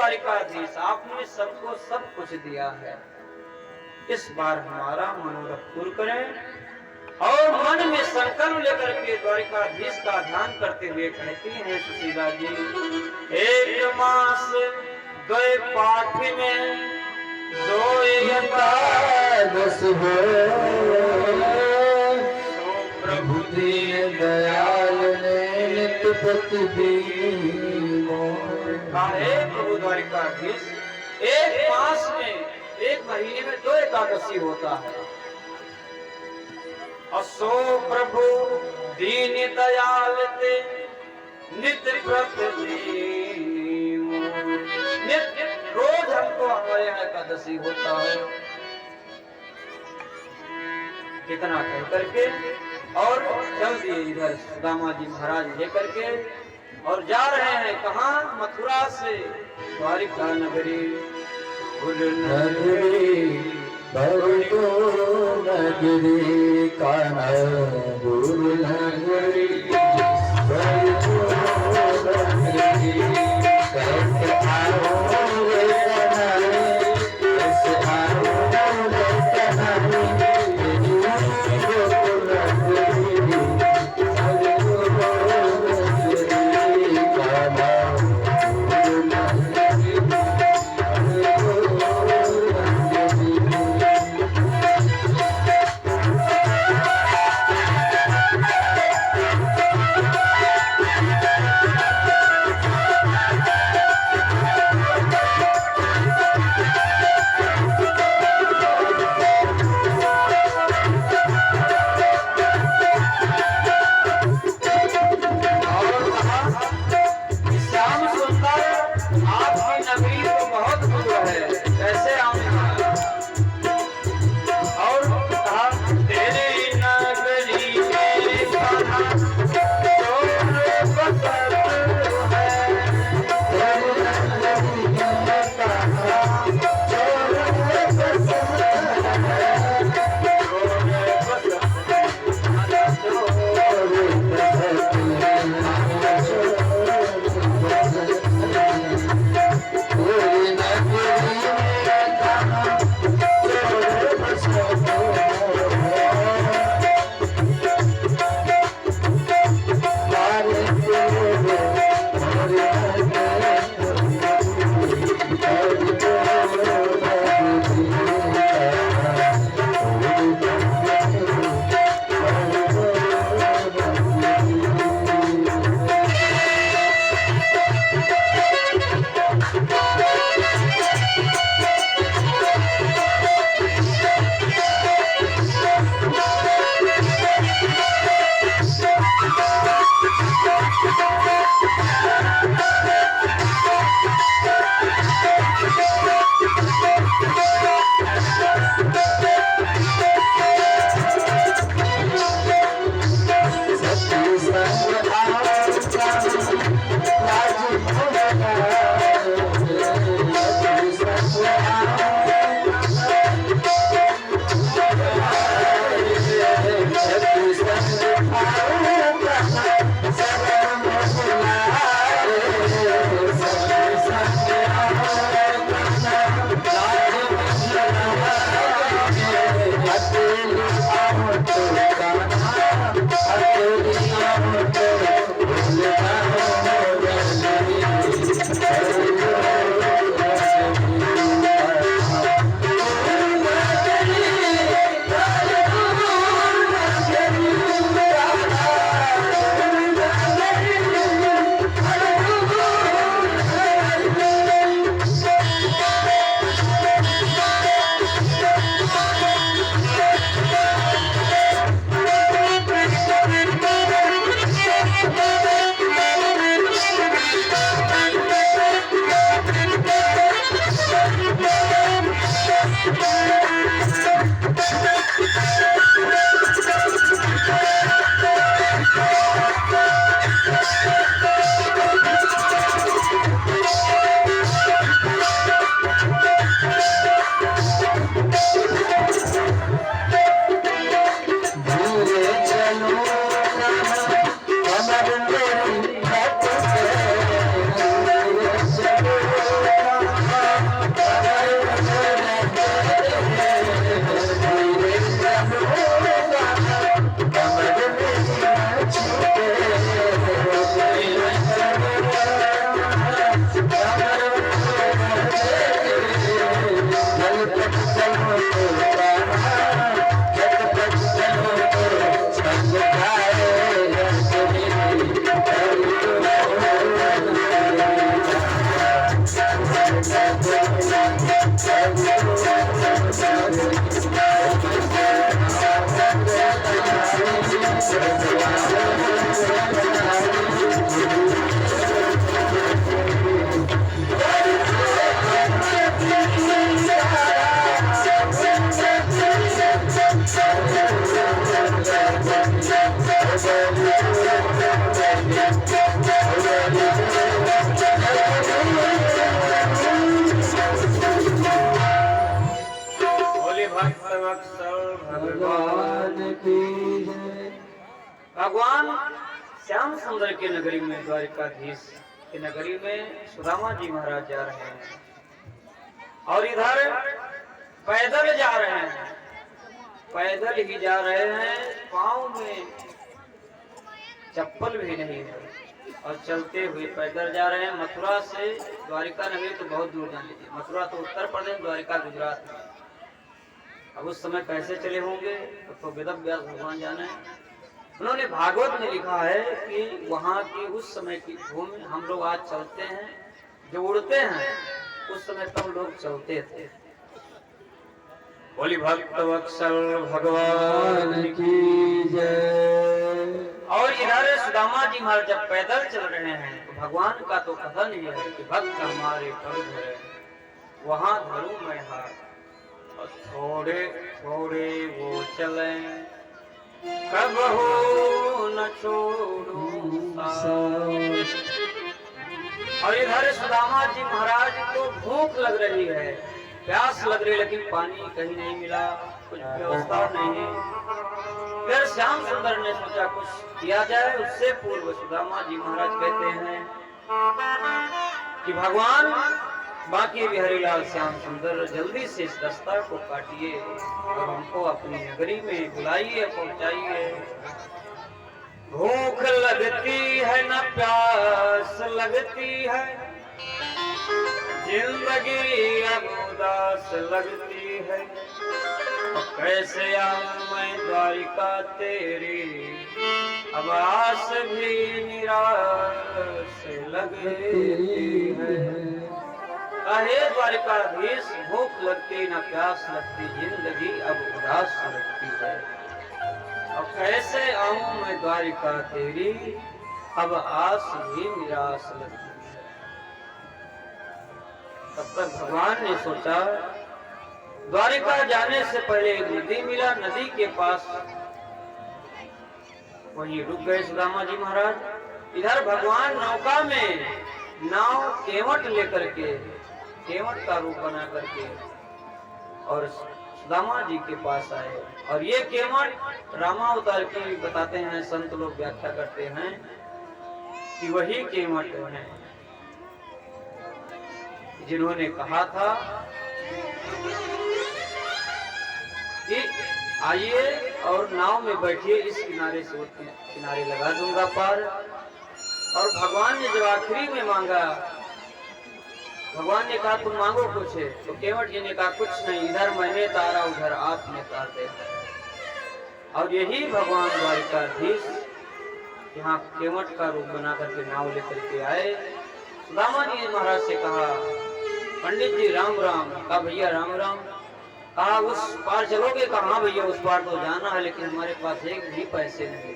द्वारिकाधीश, आपने सबको सब कुछ दिया है, इस बार हमारा मनोरथ पूर्ण करें। और मन में संकल्प लेकर के द्वारिकाधीश का ध्यान करते हुए कहती हैं सुशीला जी, एक मास गए पाठ में दो एकादश हो, प्रभु दीन दयाल ने नित प्रतिदिन काहे प्रभु द्वारिकाधीश, एक मास में, एक महीने में दो एकादशी होता है। असो प्रभु दीन दयाल ते नित प्रतिदिन, नित्य रोज हमको हमारे यहाँ एकादशी होता है। कितना कह करके और चल दिए इधर सुदामा जी महाराज लेकर के, और जा रहे हैं कहाँ, मथुरा से द्वारिका नगरी। नगरी भरतो नगरी कानपुर नगरी, भरतो नगरी कैसे आओगे कन्हैया, कैसे आओगे कन्हैया, बोले भक्त वत्सल भगवान भगवान की जय। भगवान श्याम सुंदर के नगरी में, द्वारिकाधीश की नगरी में सुदामा जी महाराज जा रहे हैं और इधर पैदल जा रहे हैं, पैदल ही जा रहे हैं, पाँव में चप्पल भी नहीं है और चलते हुए पैदल जा रहे हैं। मथुरा से द्वारिका नगरी तो बहुत दूर जान लीजिए, मथुरा तो उत्तर प्रदेश, द्वारिका गुजरात में। अब उस समय कैसे चले होंगे तो वेद व्यास भगवान जाने। उन्होंने भागवत में लिखा है कि वहां की उस समय की भूमि, हम लोग आज चलते हैं जो उड़ते हैं, उस समय तब लोग चलते थे। बोली भक्त वत्सल भगवान की जय। और इधर सुदामा जी महाराज जब पैदल चल रहे हैं तो भगवान का तो कथन ही है कि भक्त हमारे पर धरे वहां धरूं मैं हाथ, और थोड़े थोड़े वो चले कब हो न छोड़ूं साथ। और इधर सुदामा जी महाराज को भूख लग रही है, प्यास लग रही, लेकिन पानी कहीं नहीं मिला, कुछ व्यवस्था नहीं। फिर श्याम सुंदर ने सोचा कुछ किया जाए। उससे पूर्व सुदामा जी महाराज कहते हैं कि भगवान बाकी बिहारी लाल श्याम सुंदर जल्दी से इस रास्ता को काटिए और हमको अपनी नगरी में बुलाइए, पहुंचाइए। भूख लगती है न प्यास लगती है, जिंदगी अब उदास लगती है, कैसे आऊं मैं द्वारिका तेरी, अब आस भी निराश लगती है। अहे द्वारिकाधीश, भूख लगती न प्यास लगती, जिंदगी अब उदास लगती है, अब कैसे आऊं मैं द्वारिका तेरी, अब आस भी निराश लगती है। तब तक भगवान ने सोचा द्वारिका जाने से पहले एक नदी मिला, नदी के पास वहीं रुक गए सुदामा जी महाराज। इधर भगवान नौका में, नाव केवट लेकर के, केवट का रूप बना करके और सुदामा जी के पास आए। और ये केवट रामावतार की बताते हैं संत लोग, व्याख्या करते हैं कि वही केवट है जिन्होंने कहा था कि आइए और नाव में बैठिए, इस किनारे से उस किनारे लगा दूंगा पार। और भगवान ने जब आखिरी में मांगा, भगवान ने कहा तुम मांगो कुछ है, तो केवट जी ने कहा कुछ नहीं, इधर मैंने तारा उधर आपने तारते। और यही भगवान द्वारिकाधीश यहाँ केवट का रूप बना करके नाव लेकर के आए। सुदामा जी महाराज से कहा पंडित जी राम राम। कहा भैया राम राम। कहा उस पार चलोगे? कहा हाँ भैया उस पार तो जाना है, लेकिन हमारे पास एक भी पैसे नहीं,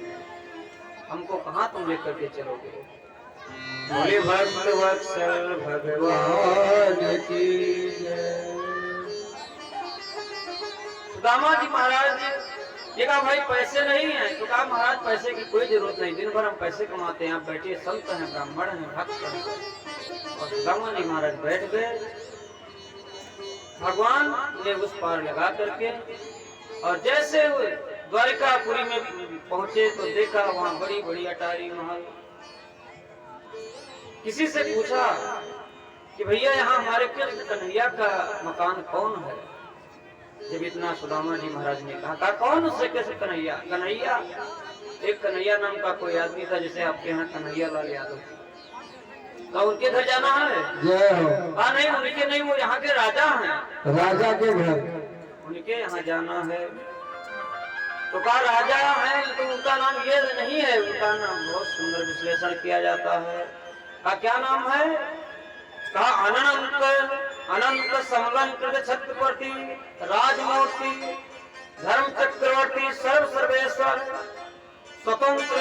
हमको कहाँ तुम लेकर के चलोगे? बोले भक्त वत्सल भगवान की जय। सुदामा जी महाराज ये कहा भाई पैसे नहीं है। तो कहा महाराज पैसे की कोई जरूरत नहीं, दिन भर हम पैसे कमाते हैं, आप बैठिए, संत हैं, ब्राह्मण हैं, भक्त हैं। और सुदामा जी महाराज बैठ गए। भगवान ने उस पार लगा करके और जैसे द्वारिकापुरी में पहुंचे तो देखा वहां बड़ी बड़ी अटारी महल। किसी से पूछा कि भैया यहाँ हमारे कृष्ण कन्हैया का मकान कौन है? जब इतना सुदामा जी महाराज ने कहा कौन उससे कृष्ण कन्हैया? कन्हैया, एक कन्हैया नाम का कोई आदमी था, जैसे आपके यहाँ कन्हैया लाल यादव। तो उनके घर जाना है? जय हो। हाँ नहीं, उनके नहीं, वो यहाँ के राजा हैं, राजा के घर, उनके यहाँ जाना है। तो कहा राजा है तो उनका नाम ये नहीं है, उनका नाम बहुत सुंदर विश्लेषण किया जाता है। क्या नाम है? का अनंत अनंत समलंकृत छत्रपति राजमूर्ति धर्म चक्रवर्ती सर्व सर्वेश्वर स्वतंत्र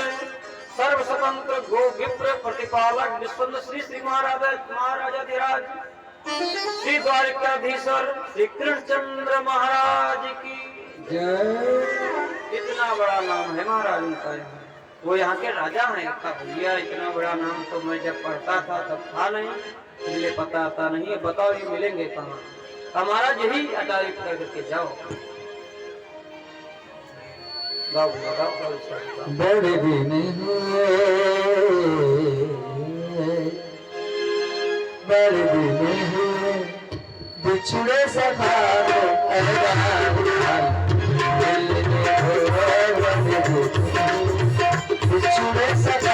सर्व स्वतंत्र गो विप्र प्रतिपालक विश्वंद श्री श्री महाराजाधिराज श्री द्वारिकाधीश्वर श्री कृष्णचंद्र महाराज की जय। इतना बड़ा नाम है महाराज उनका। यहाँ वो यहाँ के राजा हैं। भैया इतना बड़ा नाम तो मैं जब पढ़ता था तब था नहीं, मुझे पता था नहीं है। बताओ ये मिलेंगे कहाँ? हमारा यही तारीफ कर करके जाओ। गाओ गाओ गाओ। बड़े दिन बड़े दिन बिछड़े सफार बिछड़े सफार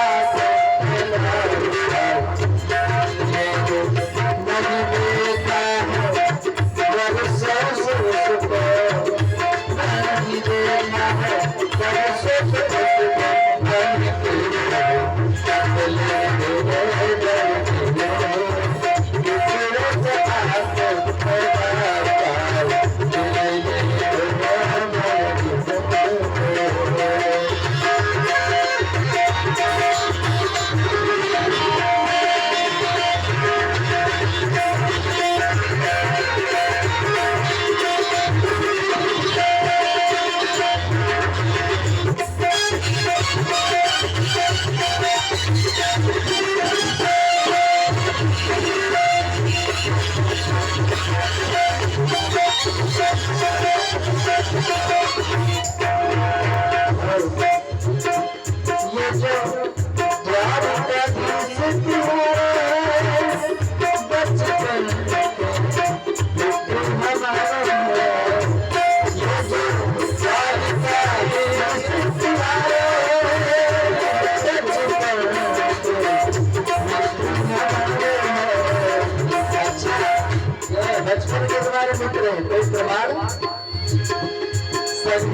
बचपन के तुम्हारे मित्र हैं, कोई प्रमाण संग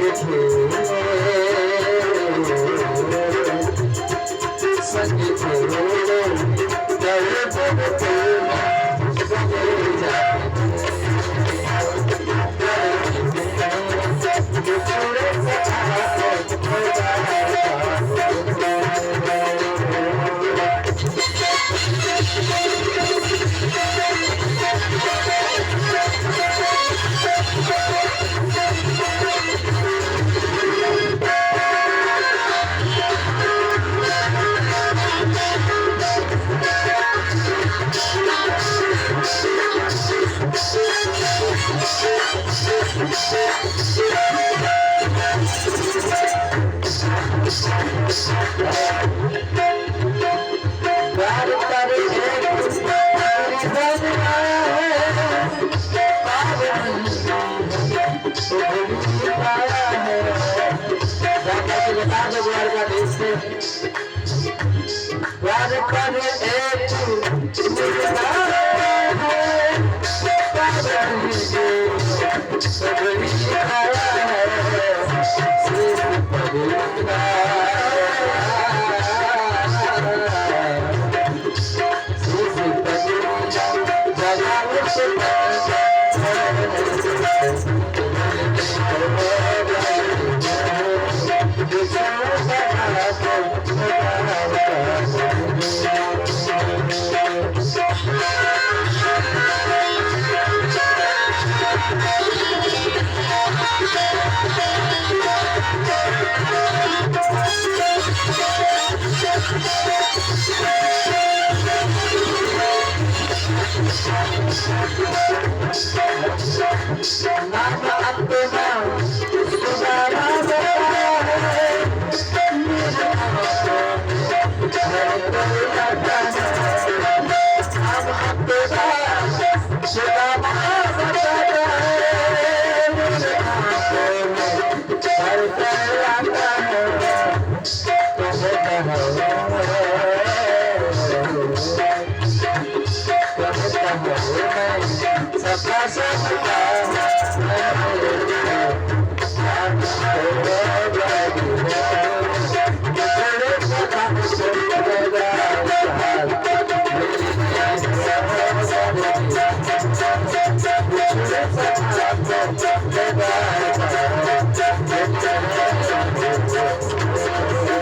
बिछुड़े सखा बोले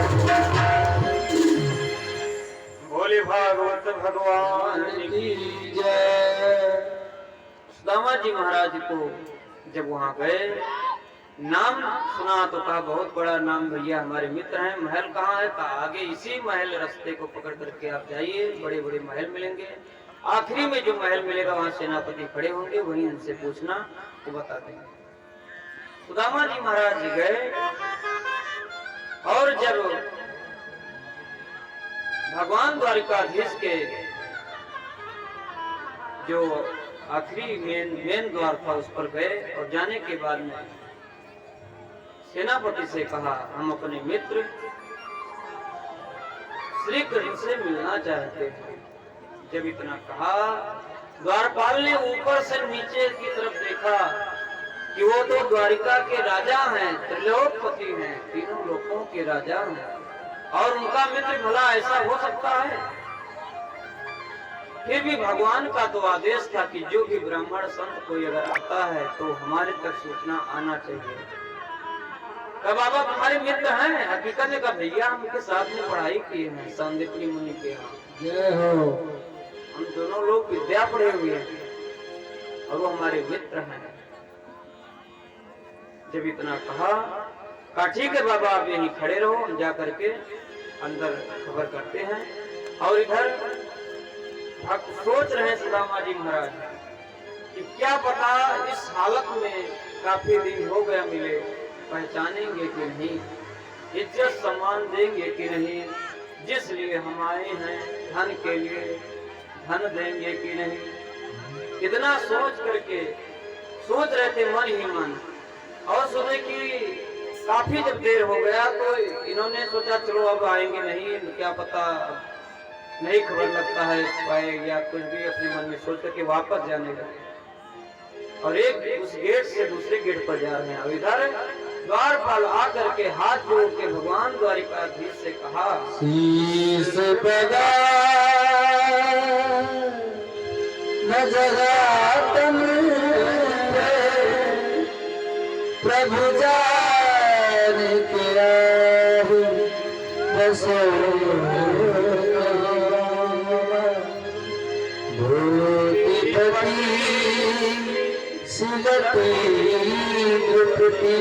द्वारका बोले भागवत भगवान की जय। सुदामा जी महाराज को जब वहां गए, नाम सुना तो कहा बहुत बड़ा नाम भैया, हमारे मित्र हैं। महल कहाँ है? कहा आगे इसी महल रास्ते को पकड़ करके आप जाइए, बड़े बड़े महल मिलेंगे। आखिरी में जो महल मिलेगा वहां सेनापति खड़े होंगे, वहीं उनसे पूछना, वो बता देंगे। सुदामा जी महाराज जी गए और जब भगवान द्वारिकाधीश के जो आखिरी मेन द्वार था उस पर गए और जाने के बाद में सेनापति से कहा, हम अपने मित्र श्री कृष्ण से मिलना चाहते हैं। जब इतना कहा, द्वारपाल ने ऊपर से नीचे की तरफ देखा कि वो तो द्वारिका के राजा हैं, त्रिलोकपति हैं, तीनों लोकों के राजा हैं, और उनका मित्र भला ऐसा हो सकता है? फिर भी भगवान का तो आदेश था कि जो भी ब्राह्मण संत कोई अगर आता है तो हमारे तक सूचना आना चाहिए। कब बाबा तुम्हारे मित्र हैं? हकीकत में कहा भैया हम उनके साथ में पढ़ाई की है सांदीपनी मुनि के यहाँ। जय हो। हम दोनों लोग विद्या पढ़े हुए हैं और वो हमारे मित्र हैं। जब इतना कहा ठीक है बाबा आप यहीं खड़े रहो, हम जा करके अंदर खबर करते हैं। और इधर भक्त सोच रहे सुदामा जी महाराज कि क्या पता इस हालत में काफी दिन हो गया मिले, पहचानेंगे कि नहीं, इज्जत सम्मान देंगे कि नहीं, जिस लिए हम आए हैं धन के लिए धन देंगे कि नहीं। इतना सोच करके सोच रहे थे मन ही मन, और सोचे कि काफी जब देर हो गया तो इन्होंने सोचा चलो अब आएंगे नहीं, क्या पता नहीं खबर लगता है पाए या कुछ भी, अपने मन में सोच करके वापस जाने लगे। और एक उस गेट से दूसरे गेट पर जा रहे हैं। और इधर द्वारपाल आकर के हाथ जोड़ के भगवान द्वारिकाधीश से कहा, शीश बगा न जगा तन प्रभु जान के राहु बसो भूतिपति सिलती दुपटी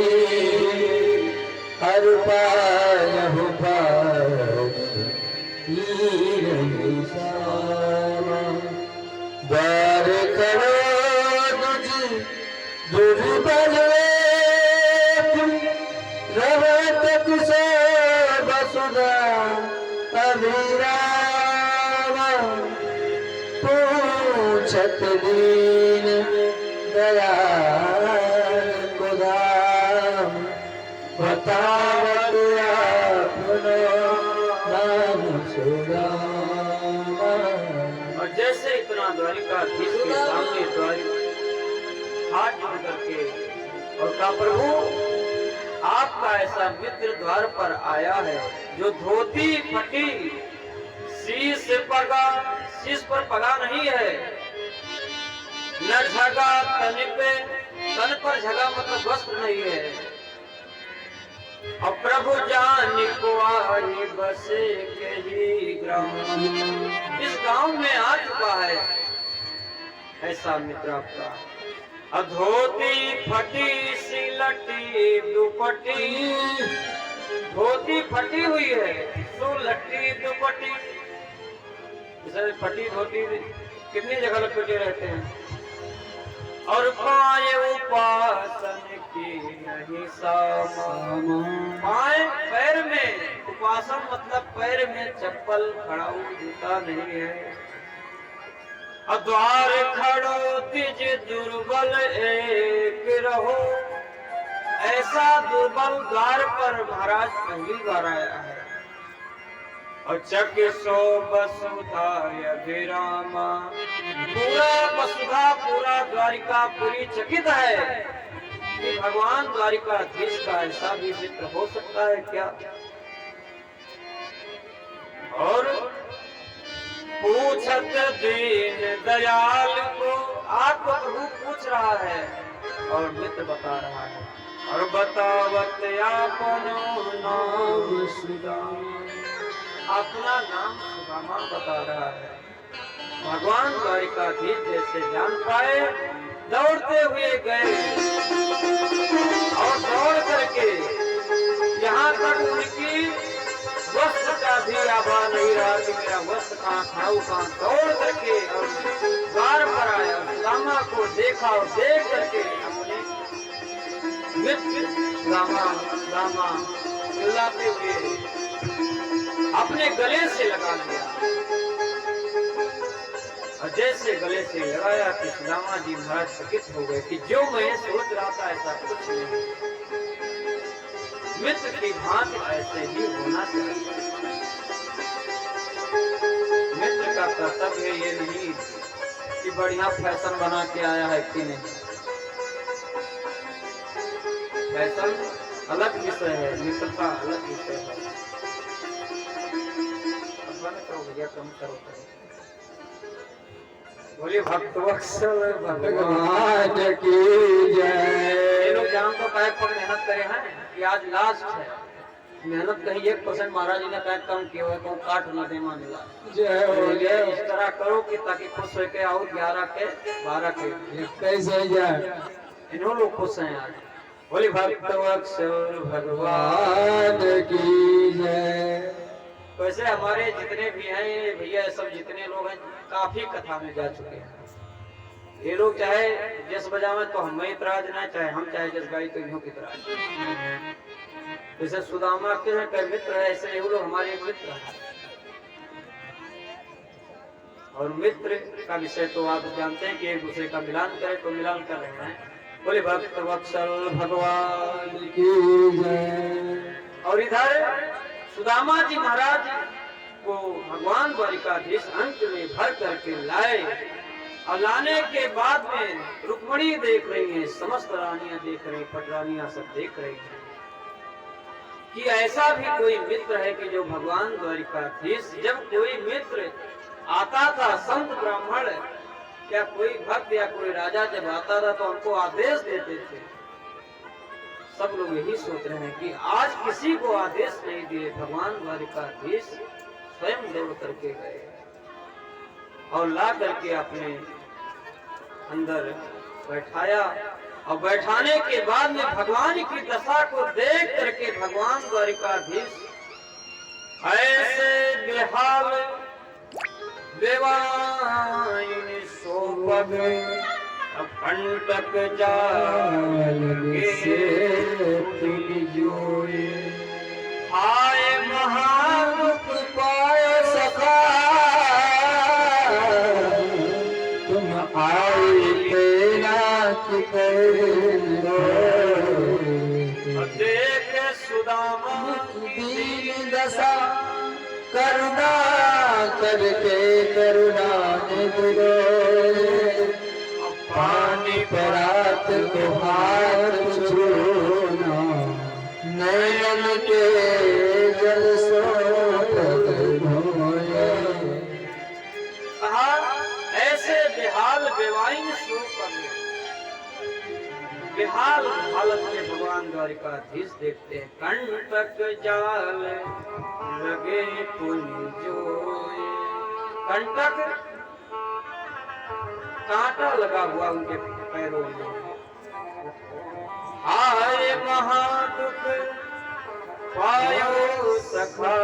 हर पायहु पास द्वार करो दुर्बल रहत कुशो बसुधा अभिराम पूछत दीन दयाल कुदाम बतावत अपनो नाम सुदाम। और जैसे इतना द्वारिकाधीश के सामने हाथ जोड़ करके और कहा, प्रभु आपका ऐसा मित्र द्वार पर आया है जो धोती फटी, शीश पर पगा नहीं है, न झगा तन पर झगा मतलब वस्त्र नहीं है, और प्रभु जान को आई बसे के ही ग्राम, इस गांव में आ चुका है ऐसा मित्र आपका। धोती फटी सिलटी दुपट्टी, धोती फटी हुई है, सुलटी दुपट्टी। फटी धोती कितनी जगह लपेटे रहते हैं। और पाए उपासन की नहीं सामान, पाए पैर में, उपासन मतलब पैर में चप्पल खड़ाऊ जूता नहीं है। द्वार खड़ो तिज दुर्बल एक रहो, ऐसा दुर्बल द्वार पर महाराज पहली बार आया है। और चक सो वसुधा अभिरामा, पूरा वसुधा पूरा द्वारिका पूरी चकित है कि भगवान द्वारिकाधीश का ऐसा भी मित्र हो सकता है क्या। और पूछत दीन दयाल को, आपको प्रभु पूछ रहा है और मित्र बता रहा है। और बतावत अपनो नाम सुदामा, अपना नाम सुदामा बता रहा है। भगवान द्वारिकाधीश जैसे जान पाए, दौड़ते हुए गए और दौड़ करके यहाँ तक उनकी वस्त्र का भी आभा नहीं रहा कि मेरा वस्त्र कहाँ खाऊ कहाँ, दौड़ करके और द्वार पर आया, सुदामा को देखा और देख करके अपने मित्र सुदामा चिल्लाते हुए अपने गले से लगा लिया। और जैसे गले से लगाया कि सुदामा जी महाराज चकित हो गए कि जो मैं सोच रहा था ऐसा कुछ नहीं, मित्र की भांति ऐसे ही होना चाहिए। मित्र का कर्तव्य ये नहीं कि बढ़िया फैशन बना के आया है कि नहीं, फैशन अलग विषय है, मित्रता अलग विषय है। भैया कम करो, बोलिए भक्तवत्सल भगवान की जय। ये लोग जान तो पैक पर मेहनत करे हैं कि आज लास्ट है, मेहनत कहीं 1% महाराज जी ने पैक कम किया हुआ तो काट न दे मानेगा। जय हो जय। इस तरह करो कि ताकि खुश होके आओ 11 के 12 के कैसे जाए, इन्हों लोग खुश हैं आज। बोली भक्तवत्सल भगवान की जय। वैसे हमारे जितने भी हैं ये भैया सब जितने लोग हैं काफी कथा में जा चुके हैं। ये लोग चाहे जस बजावे तो हम इतराज ना, चाहे हम चाहे जस गाई तो इन्हों की इतराज। जैसे सुदामा के मित्र है ऐसे ये लोग हमारे एक मित्र हैं। और मित्र का विषय तो आप जानते हैं कि एक दूसरे का मिलान करे तो मिलान कर रहे हैं। बोले भक्तवत्सल भगवान की जय। और इधर सुदामा जी महाराज को भगवान द्वारिकाधीश अंत में भर करके लाए और लाने के बाद में रुक्मणी देख रही है, समस्त रानियां देख रही, पटरानियां सब देख रही है कि ऐसा भी कोई मित्र है कि जो भगवान द्वारिकाधीश, जब कोई मित्र आता था संत ब्राह्मण या कोई भक्त या कोई राजा जब आता था तो हमको आदेश देते थे। सब लोग यही सोच रहे हैं कि आज किसी को आदेश नहीं दिए, भगवान द्वारिकाधीश स्वयं दौड़ करके गए और ला करके अपने अंदर बैठाया। और बैठाने के बाद में भगवान की दशा को देख करके भगवान द्वारिकाधीश ऐसे बेहाल देवायुनि सोपग कंटक जाल से तुम जोए। हाय महादुख पाय सखा तुम आई तेना की करो। देख सुदामा दीन दशा करुणा करके करुणा निधरो। पानी परात को हाथ छूना नयन के जल सोत धोए। कहा ऐसे बेहाल बेवाइन सो कर बेहाल हालत में भगवान द्वारिकाधीश देखते हैं। कंटक जाल लगे पुनि जोए। कंटक कांटा लगा हुआ उनके पैरों में। आए महादुख पायो सखा।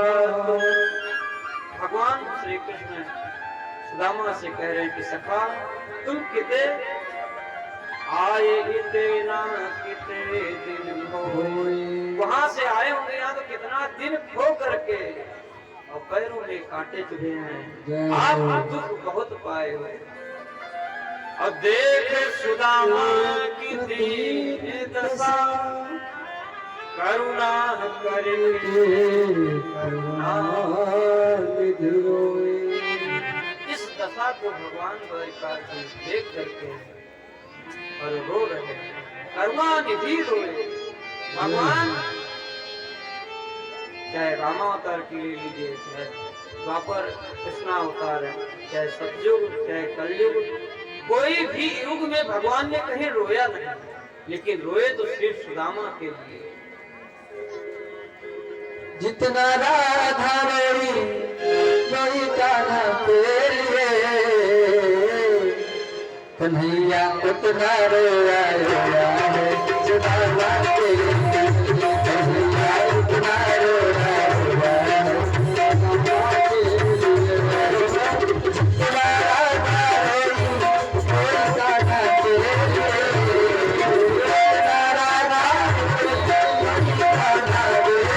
भगवान श्री कृष्ण सुदामा से कह रहे हैं कि सखा तुम किते आए इतना कितने दिन हो। वहां से आए होंगे यहाँ तो कितना दिन खो करके और पैरों में कांटे चुभे हैं, आप दुख बहुत पाए हुए। और देख सुदामा की दीन दशा करुणा करे करुणा निधरोए। इस दशा को भगवान द्वारिकाधीश देख करके और रो रहे हैं, करुणा निधि रोए। भगवान चाहे रामावतार की ले लीजिए, चाहे द्वापर कृष्णावतार है, चाहे सतयुग चाहे कलयुग, कोई भी युग में भगवान ने कहीं रोया नहीं, लेकिन रोए तो सिर्फ सुदामा के लिए। जितना राधा रोई रोई कान्हा के लिए, कन्हैया उतना रोया रोया है सुदामा के लिए। कन्हैया उतना रोया रोया है सुदामा के लिए। जितना राधा रोई रोई कान्हा के लिए, जितना राधा रोई रोई कान्हा के लिए।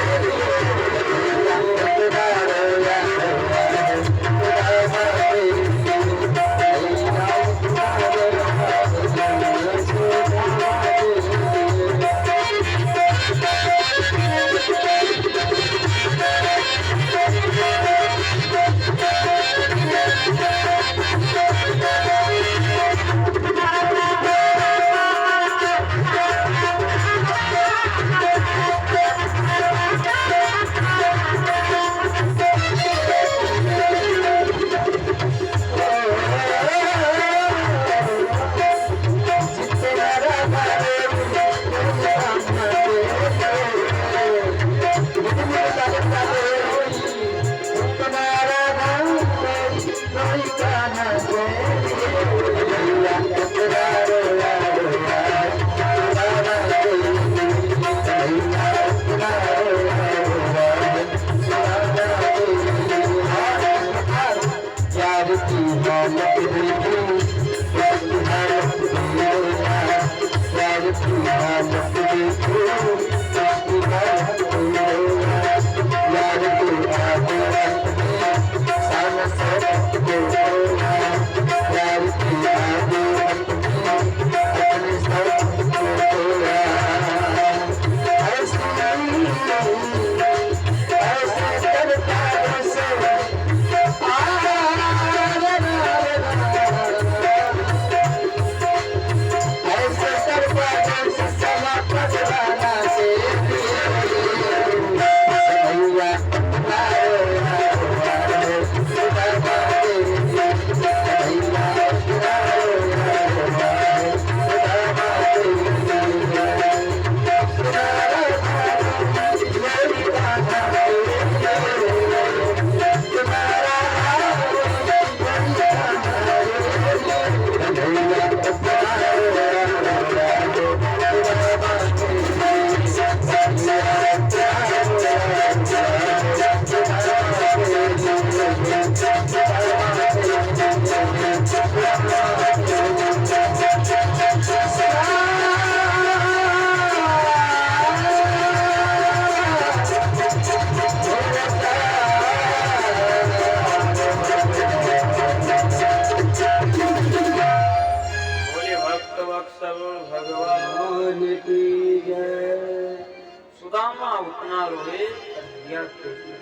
सुदामा उतना रोए कन्हैया के लिए।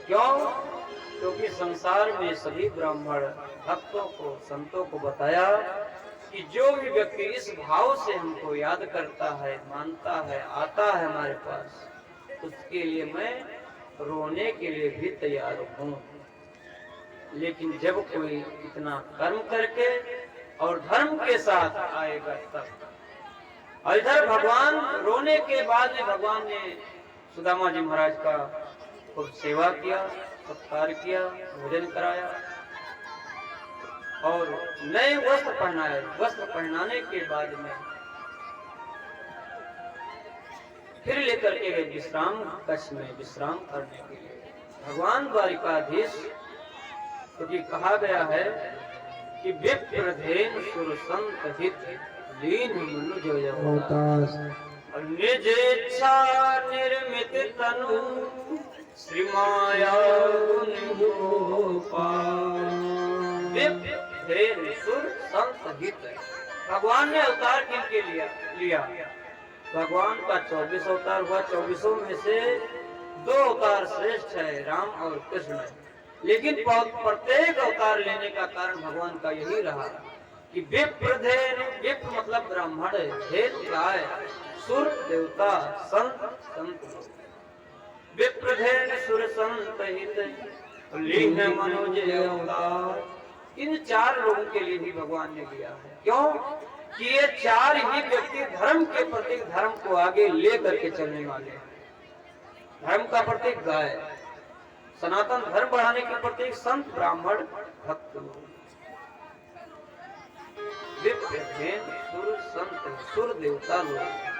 क्यों? क्योंकि संसार में सभी ब्राह्मण भक्तों को, संतों को बताया कि जो भी व्यक्ति इस भाव से हमको याद करता है, मानता है, आता है हमारे पास, उसके लिए मैं रोने के लिए भी तैयार हूँ। लेकिन जब कोई इतना कर्म करके और धर्म के साथ आएगा तब। और इधर भगवान रोने के बाद में भगवान ने सुदामा जी महाराज का खूब सेवा किया, सत्कार किया, भोजन कराया और नए वस्त्र पहनाए। वस्त्र पहनाने के बाद में फिर लेकर के गए विश्राम कक्ष में विश्राम करने के लिए। भगवान द्वारिकाधीश, क्योंकि कहा गया है कि विप्रधेन सुरसंत हित लीन मनुज अवतार, निज इच्छा निर्मित तनु श्री माया गुण गोपाल। विप्रधेन सुरसंत हित, भगवान ने अवतार किनके लिया? भगवान का 24 अवतार हुआ, 24 में से 2 अवतार श्रेष्ठ है, राम और कृष्ण। लेकिन प्रत्येक अवतार लेने का कारण भगवान का यही रहा कि विप्रधेन, विप्र मतलब ब्राह्मण, धेन गाय, सुर देवता, संत संत। विप्रधेन सुर संत हित लीन मनोज अवतार, इन 4 लोगों के लिए भी भगवान ने दिया है। क्यों कि ये 4 ही व्यक्ति धर्म के प्रतीक, धर्म को आगे ले करके चलने वाले हैं। धर्म का प्रतीक गाय, सनातन धर्म बढ़ाने के प्रतीक संत ब्राह्मण भक्त लोग, विप्र जैन सुर संत सुर देवता लोग,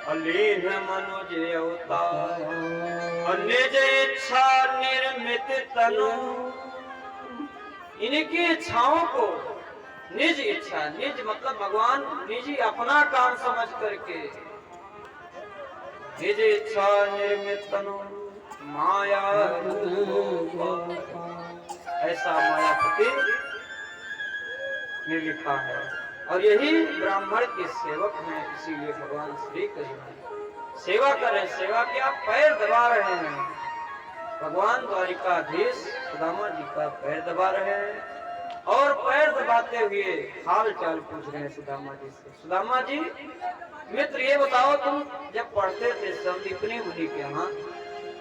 अलीन मनुज अवतार, निज इच्छा निर्मित तनु। इनकी इच्छाओं को निज इच्छा, निज मतलब भगवान निजी अपना काम समझ करके निज इच्छा निर्मित तनु माया रूप, ऐसा मायापति ने लिखा है। और यही ब्राह्मण के सेवक हैं, इसीलिए भगवान श्री कृष्ण सेवा कर रहे हैं। सेवा क्या, पैर दबा रहे हैं। भगवान द्वारिकाधीश सुदामा जी का पैर दबा रहे हैं और पैर दबाते हुए हाल चाल पूछ रहे हैं सुदामा जी से। सुदामा जी मित्र, ये बताओ, तुम जब पढ़ते थे संदीपनी मुनि के यहाँ,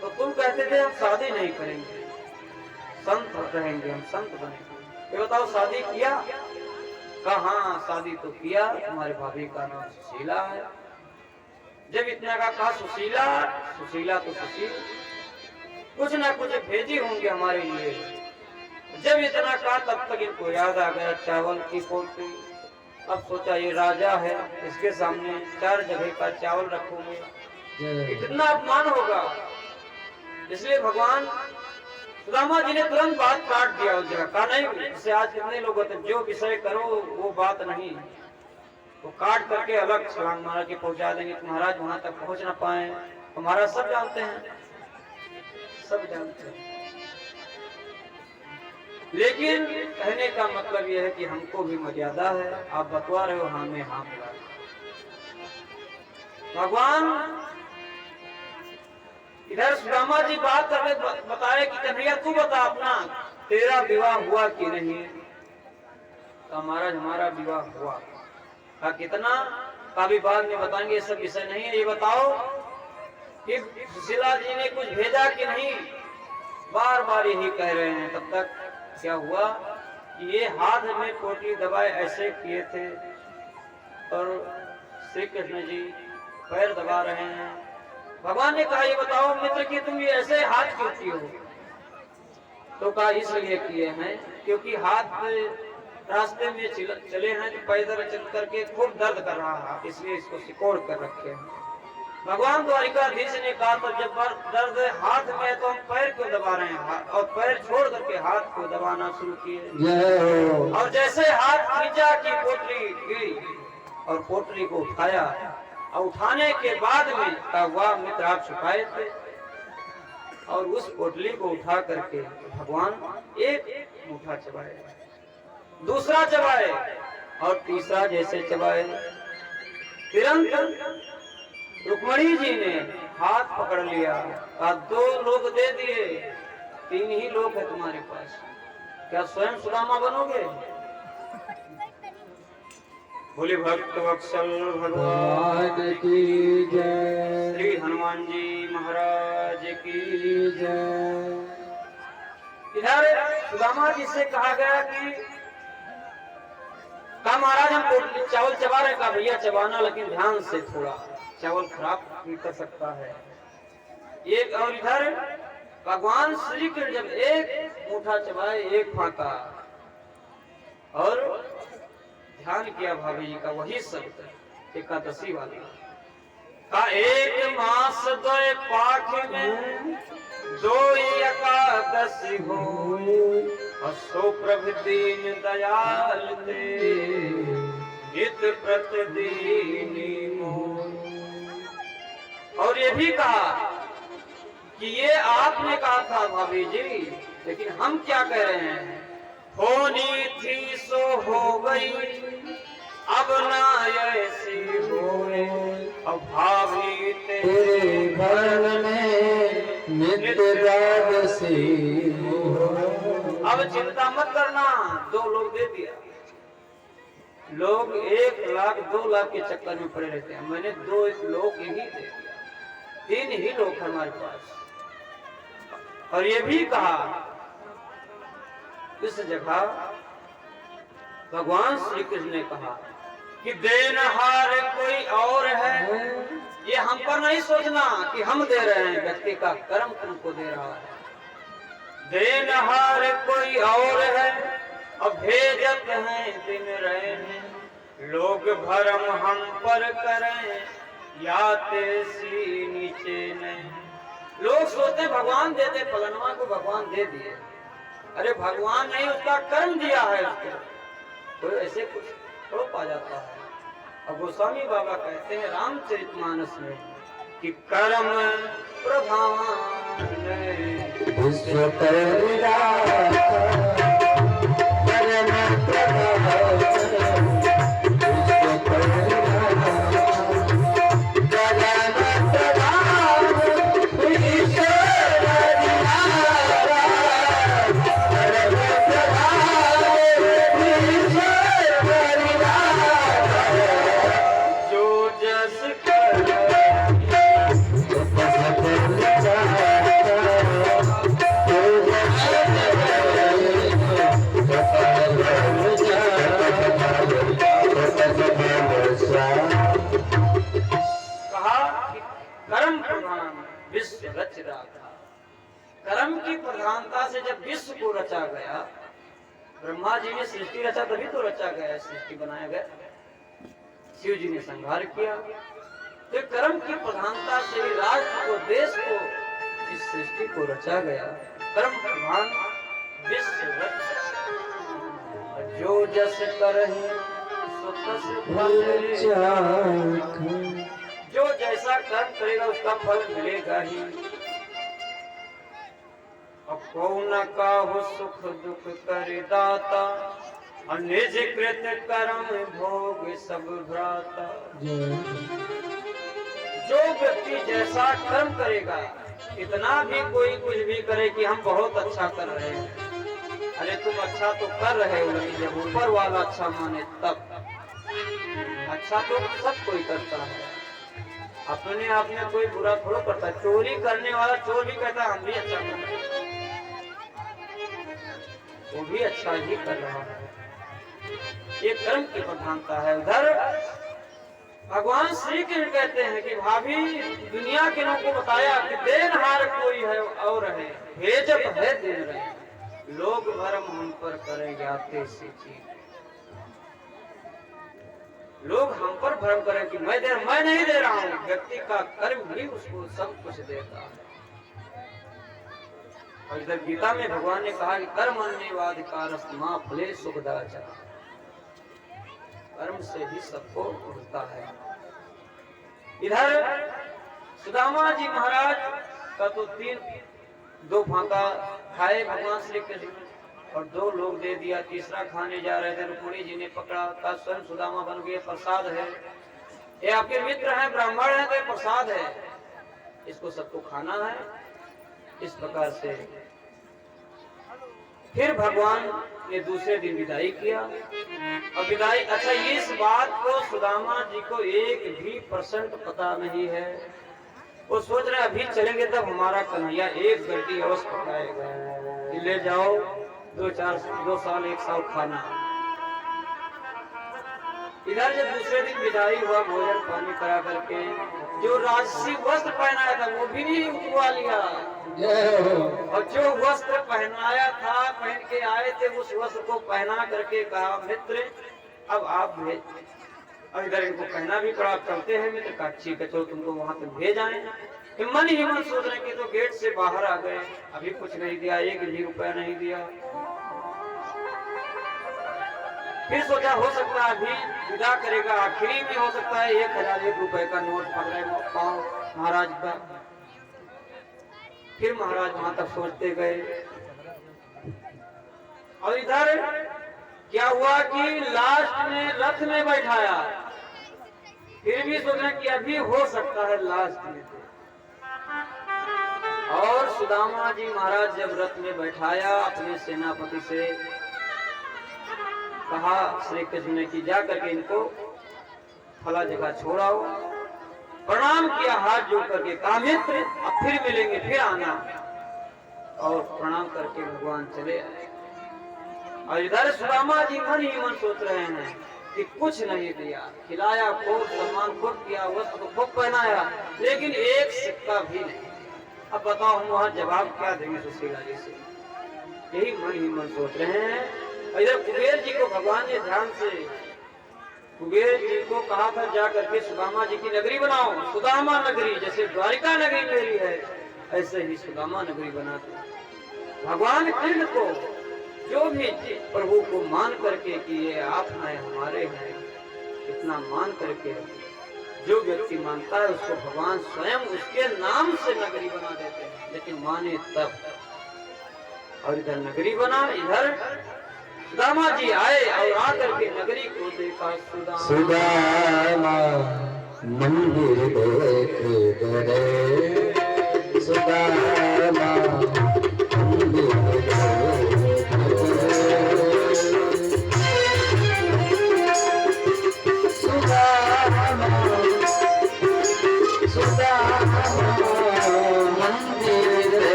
तो तुम कहते थे हम शादी नहीं करेंगे, संत रहेंगे, हम संत बनेंगे। ये बताओ, शादी किया? कहा शादी तो किया, तुम्हारे भाभी का नाम सुशीला है। जब इतना का कहा सुशीला, सुशीला तो सुशील, कुछ ना कुछ भेजी होंगे हमारे लिए। जब इतना कहा तब तक इनको याद आ गया चावल की पोटली। अब सोचा ये राजा है, इसके सामने 4 जगह का चावल रखोगे, कितना अपमान होगा। इसलिए भगवान सुदामा जी ने तुरंत बात काट दिया उस जगह का। नहीं, जैसे आज कितने लोग होते, जो विषय करो वो बात नहीं, वो काट करके अलग छलांग मारा के पहुंचा देंगे कि महाराज वहां तक पहुंच ना पाए। तो महाराज सब जानते हैं, सब जानते हैं। लेकिन कहने का मतलब यह है कि हमको भी मर्यादा है। आप बतवा रहे हो, हमें हाँ मिला। भगवान इधर सुदामा जी बात करके बताए कि कन्हैया तू बता अपना, तेरा विवाह हुआ कि नहीं? तो महाराज हमारा विवाह हुआ। कहा कितना? का भी बाद में बताएंगे, ये सब विषय नहीं है। ये बताओ कि सुशीला जी ने कुछ भेजा कि नहीं? बार बार यही कह रहे हैं। तब तक क्या हुआ कि ये हाथ में पोटली दबाए ऐसे किए थे और श्री कृष्ण जी पैर दबा रहे हैं। भगवान ने कहा ये बताओ मित्र कि तुम ये ऐसे हाथ क्यों किए हो? तो कहा इसलिए किए हैं क्योंकि हाथ रास्ते में चले हैं, तो पैदल चल करके खूब दर्द कर रहा है, इसलिए इसको सिकोड़ कर रखे हैं। भगवान द्वारिकाधीश ने कहा तो जब दर्द हाथ में तो हम पैर को दबा रहे हैं, और पैर छोड़ करके हाथ को दबाना शुरू किए। और जैसे हाथ खींचा कि पोटली गिरी और पोटली को उठाया, और उठाने के बाद में कहा वाह मित्र आप छुपाए थे। और उस पोटली को उठा करके भगवान एक मुट्ठा चबाए, दूसरा चबाए और तीसरा जैसे चबाए, तुरंत रुक्मणी जी ने हाथ पकड़ लिया। कहा 2 लोग दे दिए, 3 ही लोग है तुम्हारे पास, क्या स्वयं सुदामा बनोगे? बोले भक्त वत्सल भगवान की जय, श्री हनुमान जी महाराज की जय। इधर सुदामा जी से कहा गया कि कहा महाराज हम चावल चबा रहे। कहा भैया चबाना लेकिन ध्यान से, थोड़ा चावल खराब भी कर सकता है। एक और इधर भगवान श्री कृष्ण जब एक मुट्ठा चबाए, एक फाका, और ध्यान किया भाभी जी का वही शब्द एकादशी वाली का, 1 मास 2 पाख में 2 एकादशी हो, असो प्रभु दीन दयाल ते नित प्रतिदिन मोह। और ये भी कहा कि ये आपने कहा था भाभी जी, लेकिन हम क्या कह रहे हैं, होनी थी सो हो गई, अब ना ऐसी होए, अब भाभी तेरे भरण में नित्य द्वादशी हो। अब चिंता मत करना, 2 लोग दे दिया। लोग 1 लाख 2 लाख के चक्कर में पड़े रहते हैं, मैंने 2 लोग यही दे दिया, 3 ही लोग हमारे पास। और ये भी कहा इस जगह भगवान श्री कृष्ण ने कहा कि देनहार कोई और है। ये हम पर नहीं सोचना कि हम दे रहे हैं, व्यक्ति का कर्म तुमको दे रहा है। देनहार कोई और है, अब भेजत हैं दिन रहने, लोग भरम हम पर करें, या तेसी नीचे ने। लोग सोचते भगवान देते, फलनवा को भगवान दे दिए। अरे भगवान नहीं, उसका कर्म दिया है उसको। तो ऐसे कुछ तो पा जाता है। अब गोस्वामी बाबा कहते हैं रामचरितमानस में कि कर्म प्रधान विश्व परिराता, कर्म प्रधान, विश्व परिराता, कर्म प्रधान, विश्व परिराता, कर्म प्रधान, विश्व परिराता। जो जस कर कर्म प्रधान विश्व रच रहा। कर्म की प्रधानता से जब विश्व को रचा गया, ब्रह्मा जी ने सृष्टि रचा तभी तो रचा गया, सृष्टि बनाया गया। शिव जी ने संहार किया। तो कर्म की प्रधानता से ही राष्ट्र को, देश को, इस सृष्टि को रचा गया। कर्म प्रधान विश्व रच, जो जस करहि सो तस फल। जो जैसा कर्म करेगा उसका फल मिलेगा ही। अब कौन काहु सुख दुख कर दाता, निज कृत कर्म भोग सब भ्राता। जो व्यक्ति जैसा कर्म करेगा, इतना भी कोई कुछ भी करे कि हम बहुत अच्छा कर रहे हैं, अरे तुम अच्छा तो कर रहे हो, लेकिन जब ऊपर वाला अच्छा माने तब। अच्छा तो सब कोई करता है, अपने आप में कोई बुरा थोड़ा करता है। चोरी करने वाला चोर भी कहता है हम भी अच्छा कर रहे हैं, वो भी अच्छा ही कर रहा है। ये कर्म की प्रधानता है। उधर भगवान श्री कृष्ण कहते हैं कि भाभी दुनिया के लोगों को बताया कि देनहार कोई है और है, भेजत है दिन रहे, लोग भरम हम पर करें जाते से चीज। लोग हम पर भ्रम करें कि मैं नहीं दे रहा हूँ, व्यक्ति का कर्म ही उसको सब कुछ देता है। और इधर गीता में भगवान ने कहा कि कर्मण्येवाधिकारस्त मा फले सुखदाचा, कर्म से ही सबको मिलता है। इधर सुदामा जी महाराज का तो दो फांका खाए भगवान श्री कृष्ण, और 2 लोग दे दिया, तीसरा खाने जा रहे थे, रुक्मिणी जी ने पकड़ा, का स्वयं सुदामा बन गए, प्रसाद है, ये आपके मित्र हैं, ब्राह्मण हैं, तो प्रसाद है, इसको सबको खाना है। इस प्रकार से फिर भगवान ने दूसरे दिन विदाई किया। और विदाई, अच्छा इस बात को सुदामा जी को 1% पता नहीं है। वो सोच रहे अभी चलेंगे तब हमारा कन्हैया एक गड्डी अवश्य पकाएगा, ले जाओ 2 साल 1 साल खाना। इधर जब दूसरे दिन विदाई हुआ, भोजन पानी करा करके, जो राजसी वस्त्र पहनाया था वो भी नहीं उठवा लिया, और जो वस्त्र पहनाया था, पहन के आए थे, उस वस्त्र को पहना करके कहा मित्र अब आप भेज। और इधर इनको कहना भी पड़ा, चलते हैं मित्र का, ठीक है चलो तुमको वहां तक भेज आए। मन ही मन सोच रहे कि तो गेट से बाहर आ गए, अभी कुछ नहीं दिया, 1 भी रुपया नहीं दिया। फिर सोचा हो सकता है अभी विदा करेगा, आखिरी में हो सकता है 1001 रुपए का नोट पड़ रहे पाओ महाराज का। फिर महाराज वहां तक सोचते गए। और इधर क्या हुआ कि लास्ट में रथ में बैठाया, फिर भी सोचा कि अभी हो सकता है लास्ट में। और सुदामा जी महाराज जब रथ में बैठाया, अपने सेनापति से कहा श्री कृष्ण ने कि जा करके इनको फला जगह छोड़ाओ। प्रणाम किया, हाथ जोड़ करके कहा मित्र अब फिर मिलेंगे, फिर आना। और प्रणाम करके भगवान चले आए। और इधर सुदामा जी मन ही मन सोच रहे हैं कि कुछ नहीं दिया, खिलाया खूब, सम्मान खूब किया, वस्त्र खूब पहनाया, लेकिन एक सिक्का भी नहीं। अब बताओ हम वहां जवाब क्या देंगे सुशीला जी से? यही मन ही मन सोच रहे हैं। इधर कुबेर जी को भगवान ने ध्यान से, कुबेर जी को कहा था जा करके सुदामा जी की नगरी बनाओ, सुदामा नगरी, जैसे द्वारिका नगरी मेरी है ऐसे ही सुदामा नगरी बना दो। भगवान कृष्ण को जो भी प्रभु को मान करके कि ये आप हैं, हमारे हैं, इतना मान करके जो व्यक्ति मानता है उसको भगवान स्वयं उसके नाम से नगरी बना देते हैं, लेकिन माने तब। और इधर नगरी बना, इधर सुदामा जी आए और आकर के नगरी को देखा। सुदामा मंदिर देख गए, सुदामा मंदिर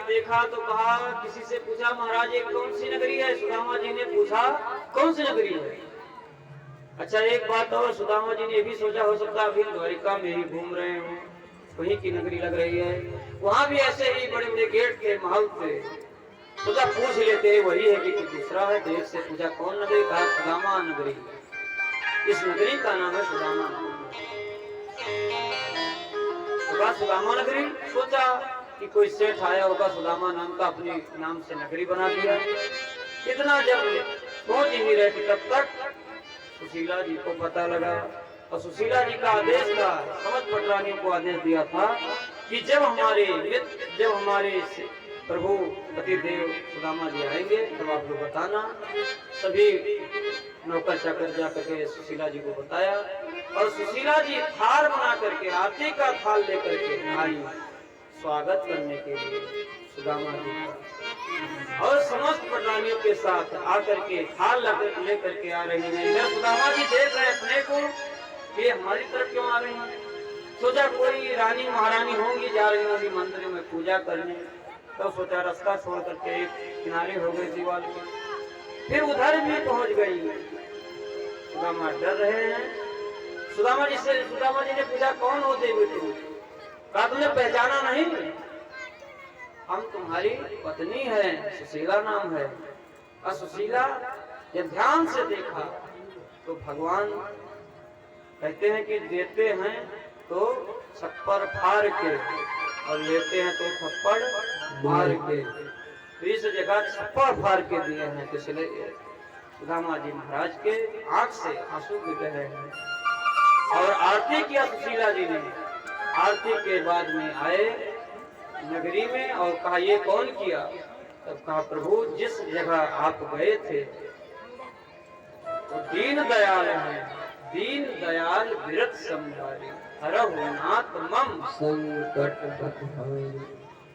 देखा तो कहा, किसी से पूछा महाराज ये कौन सी नगरी है? सुदामा जी ने पूछा कौन सी नगरी है? अच्छा एक बात और, सुदामा जी ने भी सोचा हो सकता अभी द्वारिका में ही घूम रहे हो, वहीं की नगरी लग रही है, वहां भी ऐसे ही बड़े बड़े गेट थे, महल थे, सोचा पूछ लेते वही है कि कोई दूसरा है। देश से पूछा कौन नगरी? कहा सुदामा नगरी, इस नगरी का नाम है सुदामा। तो सुदामा नगरी, सोचा कि कोई सेठ आया होगा सुदामा नाम का, अपने नाम से नगरी बना दिया। इतना जब सोच ही रहे थे तब तक सुशीला जी को पता लगा, और सुशीला जी का आदेश था, समझ पटरानी को आदेश दिया था कि जब हमारे मित्र, जब हमारे प्रभु पतिदेव सुदामा जी आएंगे तब आप लोग बताना। सभी नौकर चाकर जाकर के सुशीला जी को बताया, और सुशीला जी थाल बना करके, आरती का थाल लेकर के आई स्वागत करने के लिए सुदामा जी का, और समस्त पटरानियों के साथ आकर के थाल लेकर के आ रही है। सुदामा जी देख रहे अपने को कि हमारी तरफ क्यों आ रही है, सोचा कोई रानी महारानी होंगी, जा रही होंगी मंदिर में पूजा करने, तो सोचा रास्ता छोड़ करके एक किनारे हो गई दीवार पर, फिर उधर भी पहुंच गई। सुदामा डर रहे हैं। सुदामा जी ने पूछा कौन हो देवी तुम? कहा तुमने पहचाना नहीं? हम तुम्हारी पत्नी है, सुशीला नाम है। और सुशीला जब ध्यान से देखा तो भगवान कहते हैं कि देते हैं तो छप्पर फाड़ के और लेते हैं तो थप्पड़ मार के, तो इस जगह छप्पर फाड़ के दिए हैं। तो इसलिए सुदामा जी महाराज के आंख से आंसू गिर रहे हैं। और आरती किया सुशीला जी ने। आरती के बाद में आए नगरी में और कहा ये कौन किया? तब कहा प्रभु जिस जगह आप गए थे वो दीन दयाल है, दीन दयाल विरत संभारी, हरहु नाथ मम संकट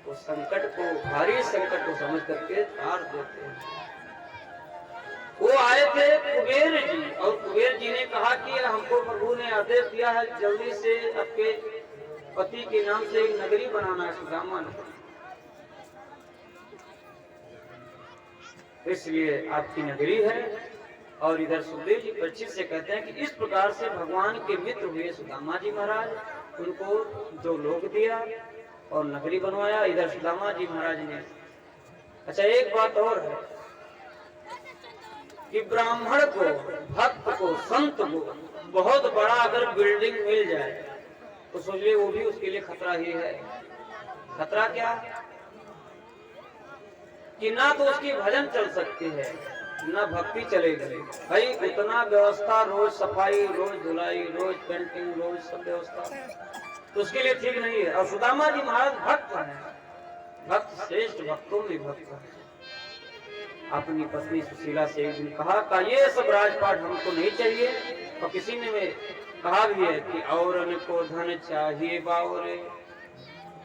वो संकट को, भारी संकट को समझ करके तार देते हैं। वो आए थे कुबेर जी, और कुबेर जी ने कहा कि हमको प्रभु ने आदेश दिया है जल्दी से आपके पति के नाम से एक नगरी बनाना है, सुदामा नगरी, इसलिए आपकी नगरी है। और इधर सुखदेव जी परीक्षित से कहते हैं कि इस प्रकार से भगवान के मित्र हुए सुदामा जी महाराज, उनको जो लोक दिया और नगरी बनवाया। इधर सुदामा जी महाराज ने, अच्छा एक बात और है कि ब्राह्मण को, भक्त को, संत को बहुत बड़ा अगर बिल्डिंग मिल जाए तो सोचिए वो भी उसके लिए खतरा ही है। खतरा क्या कि ना तो उसकी भजन चल सकती है ना भक्ति चलेगी। भाई उतना व्यवस्था, रोज सफाई, रोज धुलाई, रोज पेंटिंग, रोज सब व्यवस्था, तो उसके लिए ठीक नहीं है। और सुदामा जी महाराज भक्त हैं, भक्त श्रेष्ठ भक्तों में भक्त हैं। अपनी पत्नी सुशीला से एक दिन कहा का ये सब राजपाट हमको नहीं चाहिए। और किसी ने कहा भी है कि औरन को धन चाहिए बावरे,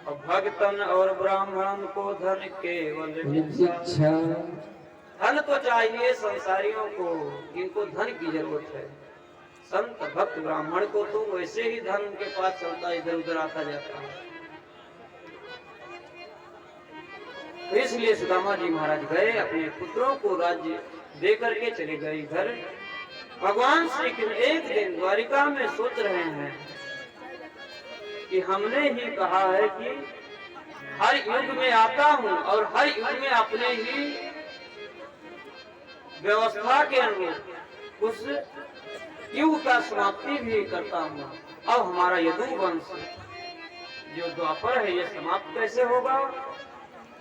और भक्तन और ब्राह्मण को धन केवल भिक्षा। धन तो चाहिए संसारियों को, इनको धन की जरूरत है। संत भक्त ब्राह्मण को तो वैसे ही धन के पास चलता, इधर उधर आता जाता है। तो इसलिए सुदामा जी महाराज गए, अपने पुत्रों को राज्य दे करके चले गए इधर। भगवान श्री कृष्ण एक दिन द्वारिका में सोच रहे हैं कि हमने ही कहा है कि हर युग में आता हूँ और हर युग में अपने ही व्यवस्था के अनुरूप उस युग का समाप्ति भी करता हूँ। अब हमारा यदु वंश जो द्वापर है ये समाप्त कैसे होगा।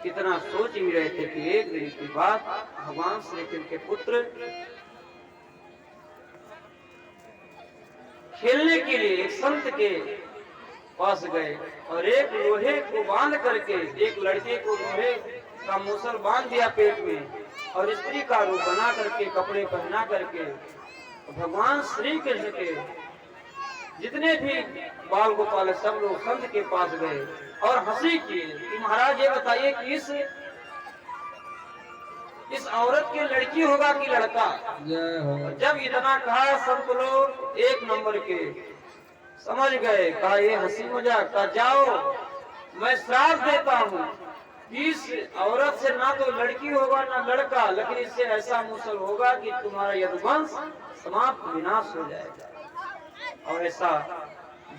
इतना सोच ही रहे थे कि एक दिन की बात, भगवान श्री कृष्ण के पुत्र खेलने के लिए एक संत के पास गए और एक लोहे को बांध करके, एक लड़के को लोहे का मूसल बांध दिया पेट में और स्त्री का रूप बना करके, कपड़े पहना करके भगवान श्री कृष्ण के जितने भी बाल गोपाल सब लोग संत के पास गए और हंसी किए कि महाराज ये बताइए कि इस औरत की लड़की होगा कि लड़का। जब इतना कहा संत लोग एक नंबर के समझ गए, कहा ये हंसी मजाक का, जाओ मैं श्राप देता हूँ कि इस औरत से ना तो लड़की होगा ना लड़का, लेकिन इससे ऐसा मूसल होगा कि तुम्हारा यदुवंश समाप्त विनाश हो जाएगा। और ऐसा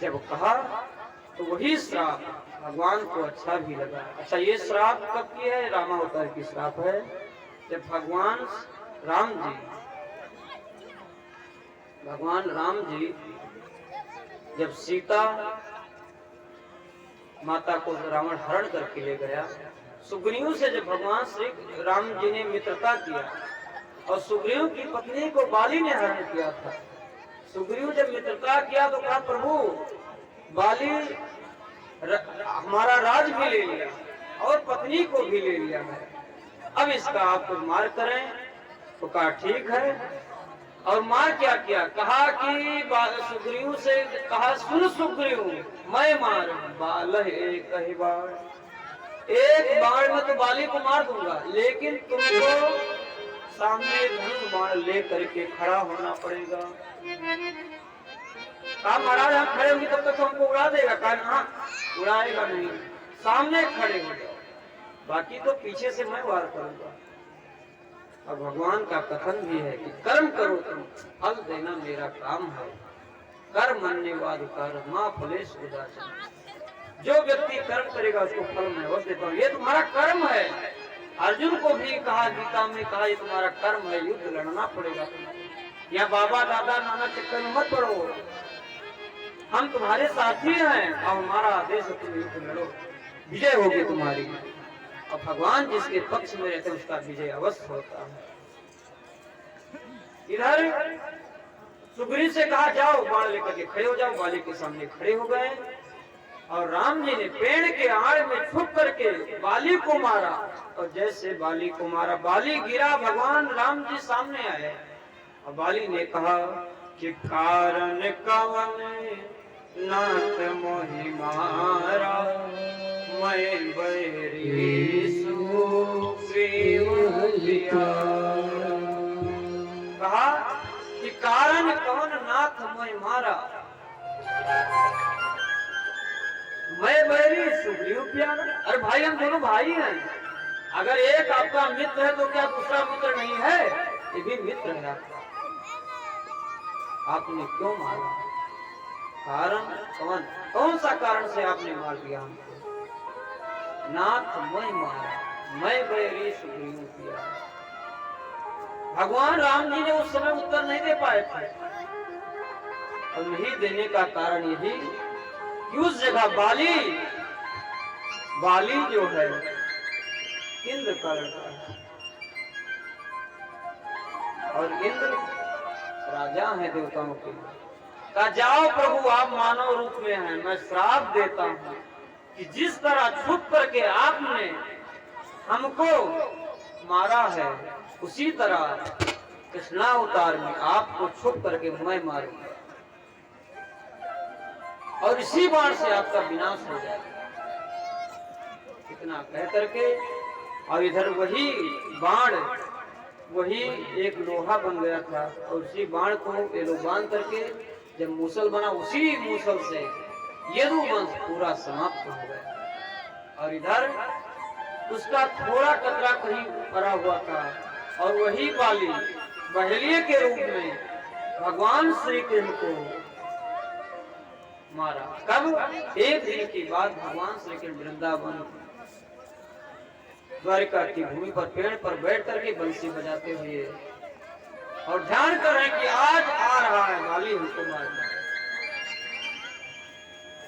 जब कहा तो वही श्राप भगवान को अच्छा भी लगा। अच्छा ये श्राप कब की है? रामावतार की श्राप है। जब भगवान राम जी जब सीता माता को रावण हरण करके ले गया, सुग्रीव से जब भगवान श्री राम जी ने मित्रता किया और सुग्रीव की पत्नी को बाली ने हरण किया था। सुग्रीव जब मित्रता किया तो कहा प्रभु बाली हमारा राज भी ले लिया और पत्नी को भी ले लिया है, अब इसका आप मार करें। तो कहा ठीक है। और मार क्या किया? कहा कि सुग्रीव से कहा सुन सुग्रीव मैं मार बाल एक बार, एक बाण में तो बाली को मार दूंगा, लेकिन तुमको सामने धनुष बाण ले करके खड़ा होना पड़ेगा। कहा महाराज हम खड़े होंगे तब तक तो हमको उड़ा देगा। कहा हाँ उड़ाएगा नहीं, सामने खड़े हो जाओ, बाकी तो पीछे से मैं वार करूंगा। और भगवान का कथन भी है कि कर्म करो तुम, फल देना मेरा काम है। कर्म अन्यवाधिकार मां फलेश उदासीन। जो व्यक्ति कर्म करेगा उसको फल मैं अवश्य देता हूँ। ये तुम्हारा कर्म है। अर्जुन को भी कहा, गीता में कहा ये तुम्हारा कर्म है, युद्ध लड़ना पड़ेगा तुम्हें। या बाबा दादा नाना चक्कर में मत पड़ो, हम तुम्हारे साथी हैं और हमारा आदेश है तुम युद्ध लड़ो, विजय होगी तुम्हारी। और भगवान जिसके पक्ष में रहते हैं उसका विजय अवश्य होता है। इधर सुग्रीव से कहा जाओ बाण लेकर के खड़े हो जाओ, बाली के सामने खड़े हो गए और राम जी ने पेड़ के आड़ में छुप करके बाली को मारा। और जैसे बाली को मारा, बाली गिरा, भगवान राम जी सामने आए और बाली ने कहा कि कारण कवन नाथ मोहि मारा, मैं बैरी सुग्रीव लिया। कहा कि कारण कवन नाथ मोहि मारा, मैं बैरी सुग्रीव प्यारा। अरे भाई हम दोनों भाई हैं, अगर एक आपका मित्र है तो क्या दूसरा मित्र नहीं है? ये भी मित्र है आपका, आपने क्यों मारा? कारण कौन, कौन सा कारण से आपने मार दिया हमको? नाथ मैं मारा, मैं बैरी सुग्रीव प्यारा। भगवान राम जी ने उस समय उत्तर नहीं दे पाए थे और नहीं देने का कारण यही कि उस जगह बाली जो है इंद्र का लड़का है, और इंद्र राजा है देवताओं के। कहा जाओ प्रभु आप मानव रूप में हैं, मैं श्राप देता हूं कि जिस तरह छुप करके आपने हमको मारा है, उसी तरह कृष्णावतार में आपको छुप करके मैं मारूंगा और इसी बाण से आपका विनाश हो जाएगा। इतना कह करके और इधर वही बाण, वही एक लोहा बन गया था और उसी बाण को ये लोग बांध करके जब मूसल बना, उसी मूसल से यदु वंश पूरा समाप्त हो गया। और इधर उसका थोड़ा टकरा कहीं पड़ा हुआ था और वही बाली बहेलिये के रूप में भगवान श्री कृष्ण को मारा। कब? एक दिन के बाद भगवान श्री कृष्ण वृंदावन द्वारिका की भूमि पर पेड़ पर बैठ करके बंसी बजाते हुए और ध्यान कर रहे कि आज आ रहा है बाली हमको मारना,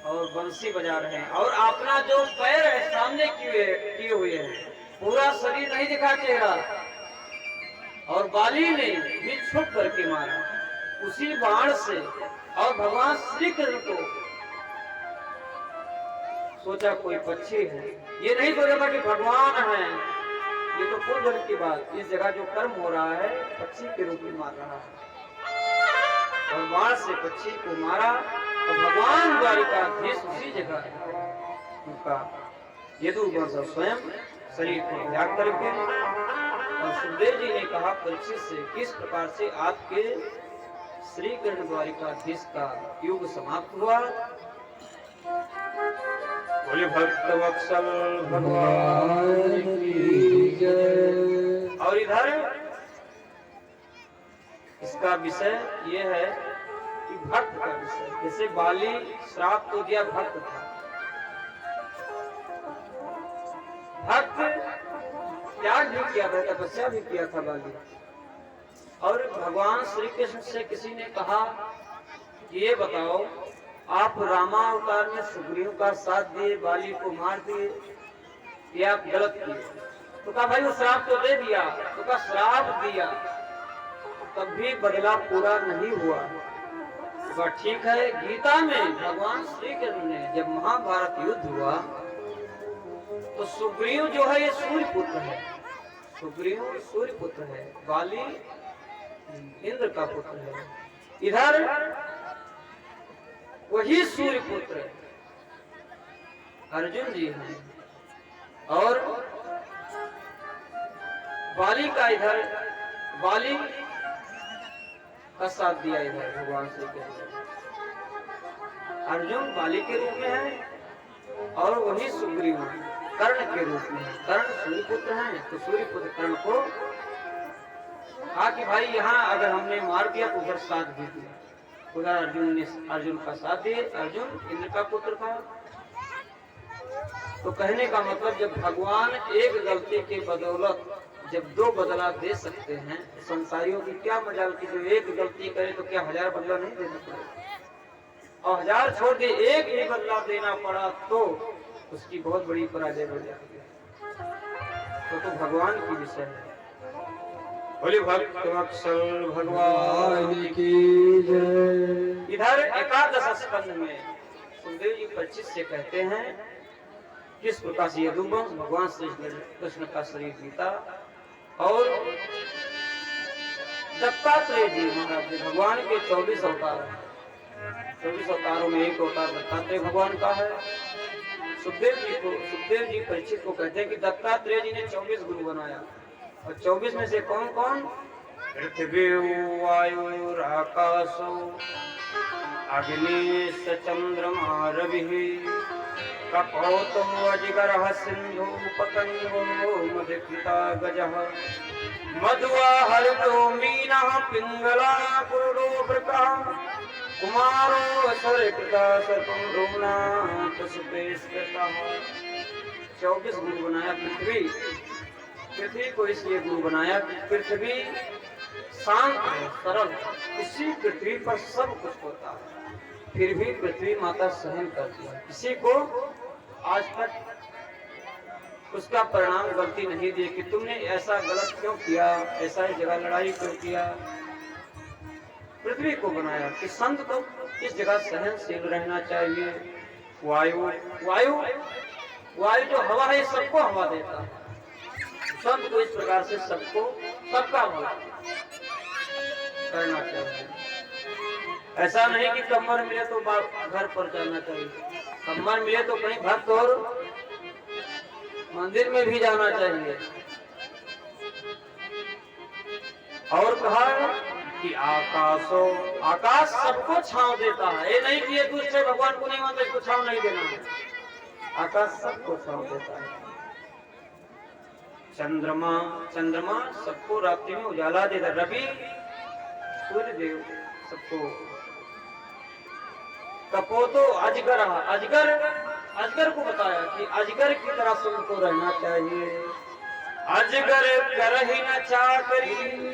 और बंसी बजा रहे हैं और अपना जो पैर है सामने किए हुए हैं, पूरा शरीर नहीं दिखा चेहरा, और बाली ने भी छुप करके मारा उसी बाण से। और भगवान श्री कृष्ण को सोचा कोई पक्षी है, ये नहीं सोचा था कि भगवान है, ये तो पूर्व जन्म की बात। इस जगह जो कर्म हो रहा है पक्षी के रूप में मार रहा है और बाण से पक्षी को मारा और भगवान द्वारिकाधीश उसी जगह उनका यदुवंश स्वयं शरीर को त्याग करके। और सुखदेव जी ने कहा परीक्षित से किस प्रकार से आपके श्री कृष्ण द्वारिकाधीश का युग समाप्त हुआ। बोले भक्त वत्सल भगवान की जय। और इधर इसका विषय ये है कि भक्त का विषय, जैसे बाली श्राप तो दिया भक्त था, भक्त त्याग भी किया था, तपस्या भी किया था बाली। और भगवान श्री कृष्ण से किसी ने कहा कि ये बताओ आप रामावतार में सुग्रीव का साथ दिए, बाली को मार दिए, ये आप गलत किए। तो कहा भाई वो श्राप तो दे दिया, तो कहा श्राप दिया तब भी बदला पूरा नहीं हुआ। तो कहा ठीक है, गीता में भगवान श्री कृष्ण ने जब महाभारत युद्ध हुआ तो सुग्रीव जो है ये सूर्य पुत्र है, सुग्रीव सूर्य पुत्र है, बाली इंद्र का पुत्र है। इधर वही सूर्य पुत्र अर्जुन जी हैं और बाली का इधर बाली का साथ दिया इधर भगवान श्री कृष्ण। अर्जुन बाली के रूप में है और वही सुग्रीव कर्ण के रूप में है। कर्ण सूर्य पुत्र हैं तो सूर्य पुत्र कर्ण को कहा कि भाई यहाँ अगर हमने मार दिया तो उधर साथ भी दिया। उधर अर्जुन ने अर्जुन का साथ दिए, अर्जुन इंद्र का पुत्र था। तो कहने का मतलब जब भगवान एक गलती के बदौलत जब दो बदला दे सकते हैं, संसारियों की क्या मजाल की जो एक गलती करे तो क्या 1000 बदला नहीं देना पड़ेगा, और 1000 छोड़ के एक ही बदला देना पड़ा तो उसकी बहुत बड़ी पराजय हो जाती है। तो भगवान की विषय है। बोले भक्त वत्सल भगवान की जय। इधर एकादश स्कंध में सुखदेव जी परीक्षित से कहते हैं किस प्रकार से यदुवंश भगवान श्री कृष्ण का शरीर जीता और दत्तात्रेय जी महाराज भगवान के 24 अवतार, 24 अवतारों में एक अवतार दत्तात्रेय भगवान का है। सुखदेव जी परीक्षित को कहते हैं कि दत्तात्रेय जी ने 24 गुरु बनाया और 24 में से कौन कौन? पृथ्वी वायु आकाशो अग्नि चंद्रमा रवि कपोतो अजगरः सिंधु पतंगो मधुकृता गजः मधुआ हरितो मीनः पिंगला कुरुडो वृकः कुमारो सर्वकृता सर्वरूणा पशुपेशकृतः। 24 गुरु बनाया पृथ्वी को इसलिए गुरु बनाया कि पृथ्वी शांत है, सरल, इसी पृथ्वी पर सब कुछ होता है। फिर भी पृथ्वी माता सहन करती है। किसी को आज तक उसका परिणाम गलती नहीं दी कि तुमने ऐसा गलत क्यों किया, ऐसा इस जगह लड़ाई क्यों किया। पृथ्वी को बनाया कि संत को इस जगह सहनशील रहना चाहिए। वायु वायु वायु जो हवा है सबको हवा देता है। संत को इस प्रकार से सबको सबका भला करना चाहिए। ऐसा नहीं कि कमर मिले तो घर पर जाना चाहिए, कमर मिले तो कहीं भक्त और मंदिर में भी जाना चाहिए। और कहा कि आकाश सबको छांव देता है। ये नहीं कि ये दुष्ट है भगवान को नहीं मानते, इसको छांव नहीं देना है। आकाश सबको छांव देता है। चंद्रमा सबको रात्रि में उजाला देता है। रवि सूर्य देव सबको। कपोतो अजगर को बताया कि अजगर की तरह सबको रहना चाहिए। अजगर करहि न चाकरी।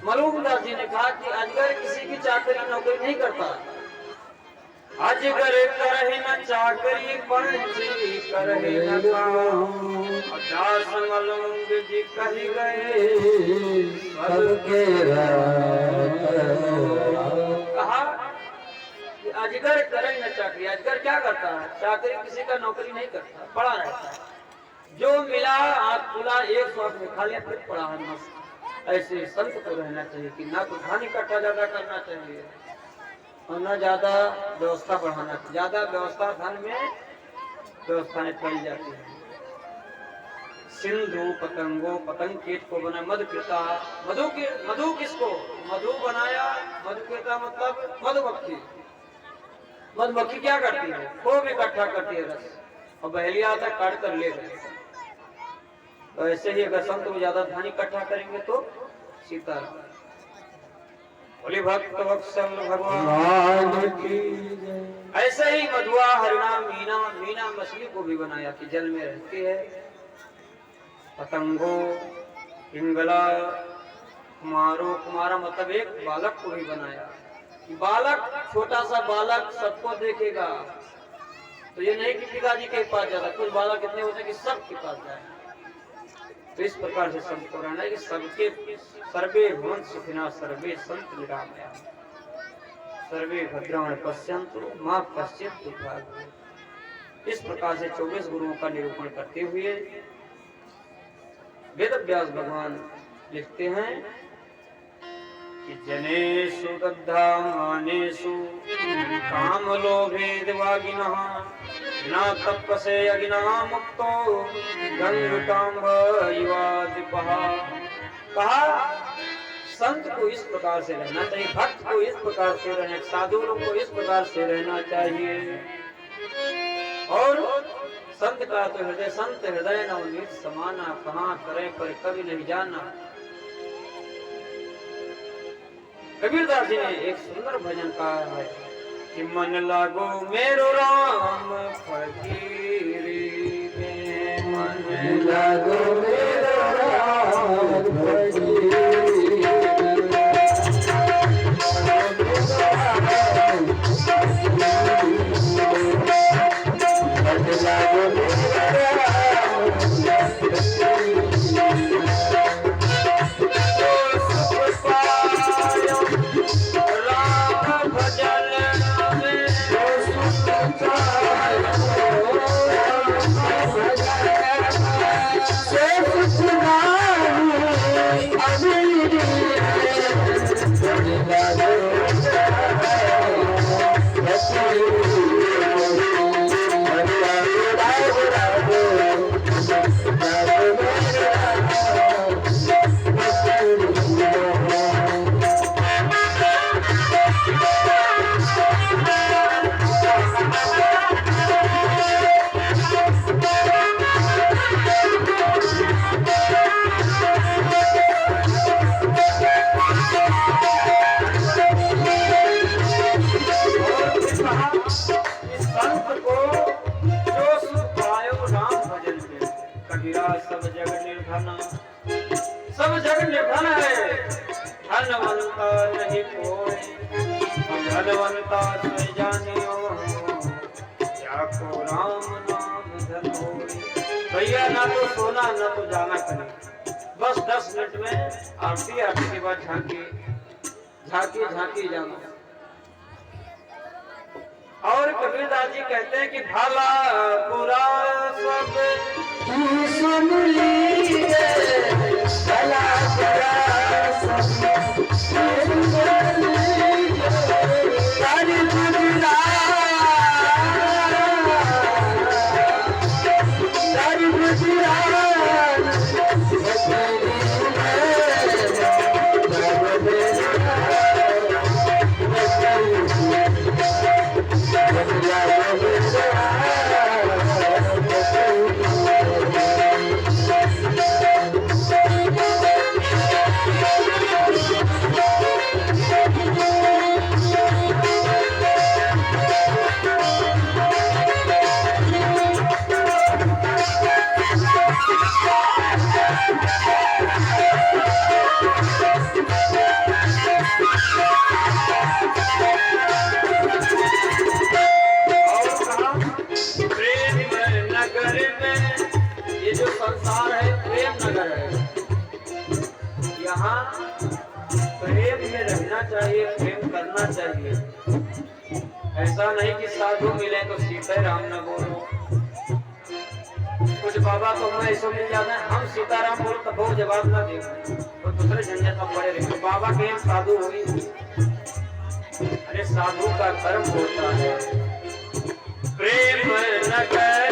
मलूकदास जी ने कहा कि अजगर किसी की चाकरी नौकरी नहीं करता। अजगर करहि न चाकरी पंछी करहि न काम। अजास मलंग जी कहि गए सबके कहा कि अजगर करे न चाकरी। अजगर क्या करता है? चाकरी किसी का नौकरी नहीं करता, पड़ा रहता है। जो मिला हाथ खुला एक श्वास में खा लिया फिर पड़ा है मस्त। ऐसे संत को रहना चाहिए कि ना तो धन इकट्ठा ज्यादा करना चाहिए और न ज्यादा व्यवस्था बढ़ाना। ज्यादा व्यवस्था धन में व्यवस्था में फैल जाती है। सिंधु पतंगो पतंग कीट को बना मधुकृता। मधु किसको मधु बनाया? मधुकृता मतलब मधुमक्खी। मधुमक्खी क्या करती है? खूब इकट्ठा करती है रस और बहेलिया आता काट कर ले गए। तो ऐसे ही अगर संत को ज्यादा धन इकट्ठा करेंगे तो सीता बोली भक्त वत्सल भगवान की। ऐसे ही मधुआ हरिणा मीना मछली को भी बनाया कि जल में रहती है। पतंगो पिंगला कुमारा मतलब एक बालक को भी बनाया। बालक छोटा सा बालक सबको देखेगा। तो ये नहीं कि पिताजी के पास जाता, कुछ बालक इतने होते कि सबके पास जाए। तो इस प्रकार से संत को रहना है कि सबके सर्वे भवन्तु सुखिनः सर्वे सन्तु निरामयाः सर्वे भद्राणि पश्यन्तु मा कश्चित् दुःखात्। इस प्रकार से 24 गुरुओं का निरूपण करते हुए वेद व्यास भगवान लिखते हैं कि जनेषु दग्धामानेषु कामलोभेदवागिनः न तपसे अगिना मुक्तो गंगकांब युवादिपः। कहा संत को इस प्रकार से रहना चाहिए, भक्त को इस प्रकार से रहना, साधु लोग को इस प्रकार से रहना चाहिए। और संत का तो हृदय संत हृदय नवनीत समाना। कहाँ करे पर कभी नहीं जाना। कबीरदास जी ने एक सुंदर भजन कहा है कि मन लागो मेरो राम फकीरी में। मन लागो मेरो राम फकीरी से राम नाम धरो। भैया ना तो सोना ना तो जाना कहीं, बस 10 मिनट में आरती, आरती के बाद झांकी झांकी झांकी जाना। और कबीरदास जी कहते हैं कि भला बुरा सब सुन लीजिए, भला बुरा सब सुन लीजिए, सारी दुनिया सारी दुनिया संसार है, प्रेम नगर है। यहाँ प्रेम में रहना चाहिए, प्रेम करना चाहिए। ऐसा नहीं कि साधु मिले तो सीताराम न बोलो। कुछ बाबा तो हमें ऐसा मिल जाता है, हम सीताराम बोलो तो बहुत जवाब ना दे तो दूसरे झंझट में पड़े रहे। तो बाबा के साधु होगी, अरे साधु का कर्म होता है। प्रेम नगर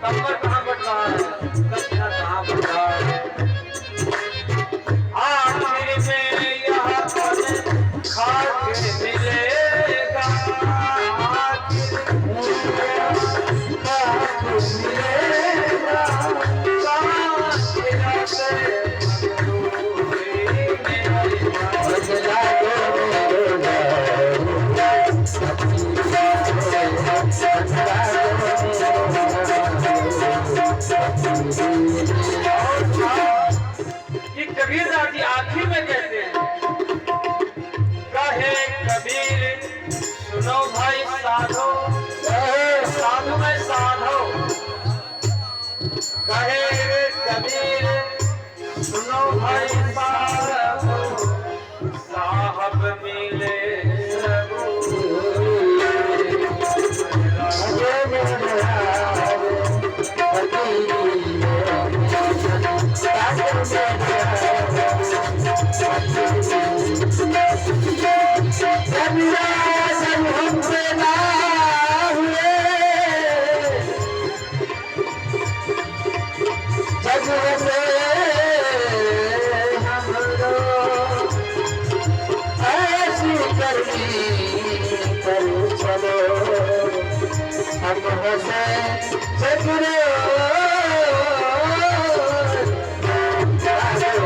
कमर कहाँ बढ़ रहा है, कपड़ा कहाँ बढ़ रहा है। आखिर में यह फल खा के मिलेगा, आखिर में खा के मिलेगा, कबीरदास जी आखिर में कहते हैं, कहे कबीर सुनो भाई साधो, साधु में साधो। कहे कबीर सुनो भाई साधो, साहब मिले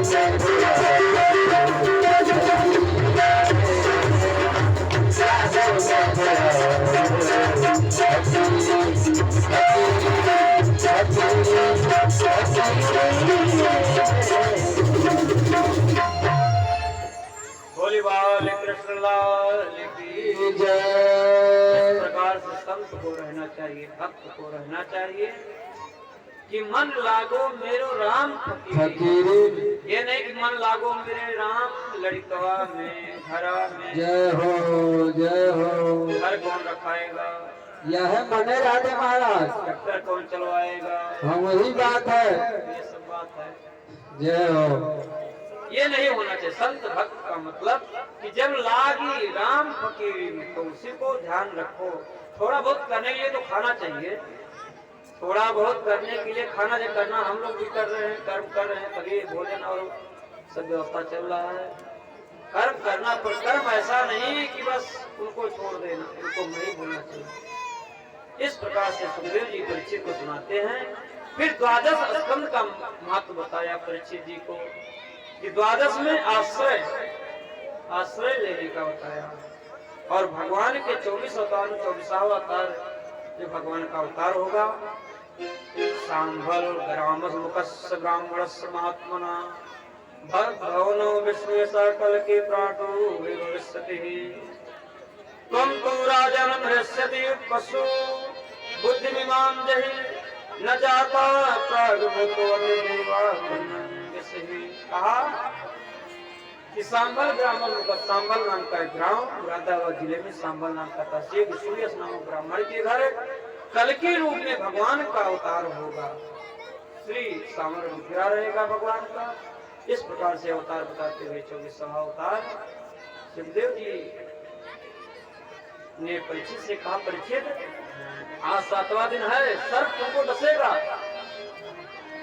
चलो बोली बाल कृष्ण लाल की इस जय प्रकार से संत को रहना चाहिए, भक्त को रहना चाहिए कि मन लागो मेरो राम फकीर। फकीरी ये नहीं कि मन लागो मेरे राम लड़कवा में घरा में। जय हो जय हो। घर कौन रखाएगा, यह मने राधे महाराज ट्रैक्टर कौन चलवाएगा, हाँ वही बात है। ये सब बात है। जय हो। ये नहीं होना चाहिए। संत भक्त का मतलब कि जब लागी राम फकीरी में तो उसी को ध्यान रखो। थोड़ा बहुत करने के लिए तो खाना चाहिए, थोड़ा बहुत करने के लिए खाना जो करना हम लोग भी कर रहे हैं, कर्म कर रहे हैं, तभी भोजन और सब व्यवस्था चल रहा है। कर्म करना, पर कर्म ऐसा नहीं कि बस उनको छोड़ देना, उनको नहीं भूलना चाहिए। इस प्रकार से सुखदेव जी परीक्षित को सुनाते हैं। फिर द्वादश स्कंद का महत्व बताया परीक्षित जी को कि द्वादश में आश्रय लेने का बताया। और भगवान के 24 अवतार में 24वां अवतार जो भगवान का अवतार होगा, सांभल ग्रामस मुकस्य ब्राह्मणस्य महात्मना भवनो विष्णु सकल के प्राणो विवस्यति त्वं तु राजन हृष्यति पशु बुद्धिमिमां जहि न जाता प्रागभूतो देवा कहा कि सांभल ब्राह्मण का, सांभल नाम का एक गांव मुरादाबाद जिले में सांभल नाम का तहसील सूर्यस नामक ब्राह्मण के घर कल के रूप में भगवान का अवतार होगा। श्री सामर रुद्रा रहेगा भगवान का। इस प्रकार से अवतार बताते हुए 24वां अवतार सुखदेव जी ने परीक्षित से कहा, परीक्षित आज 7वां दिन है, सर्प तुमको डसेगा।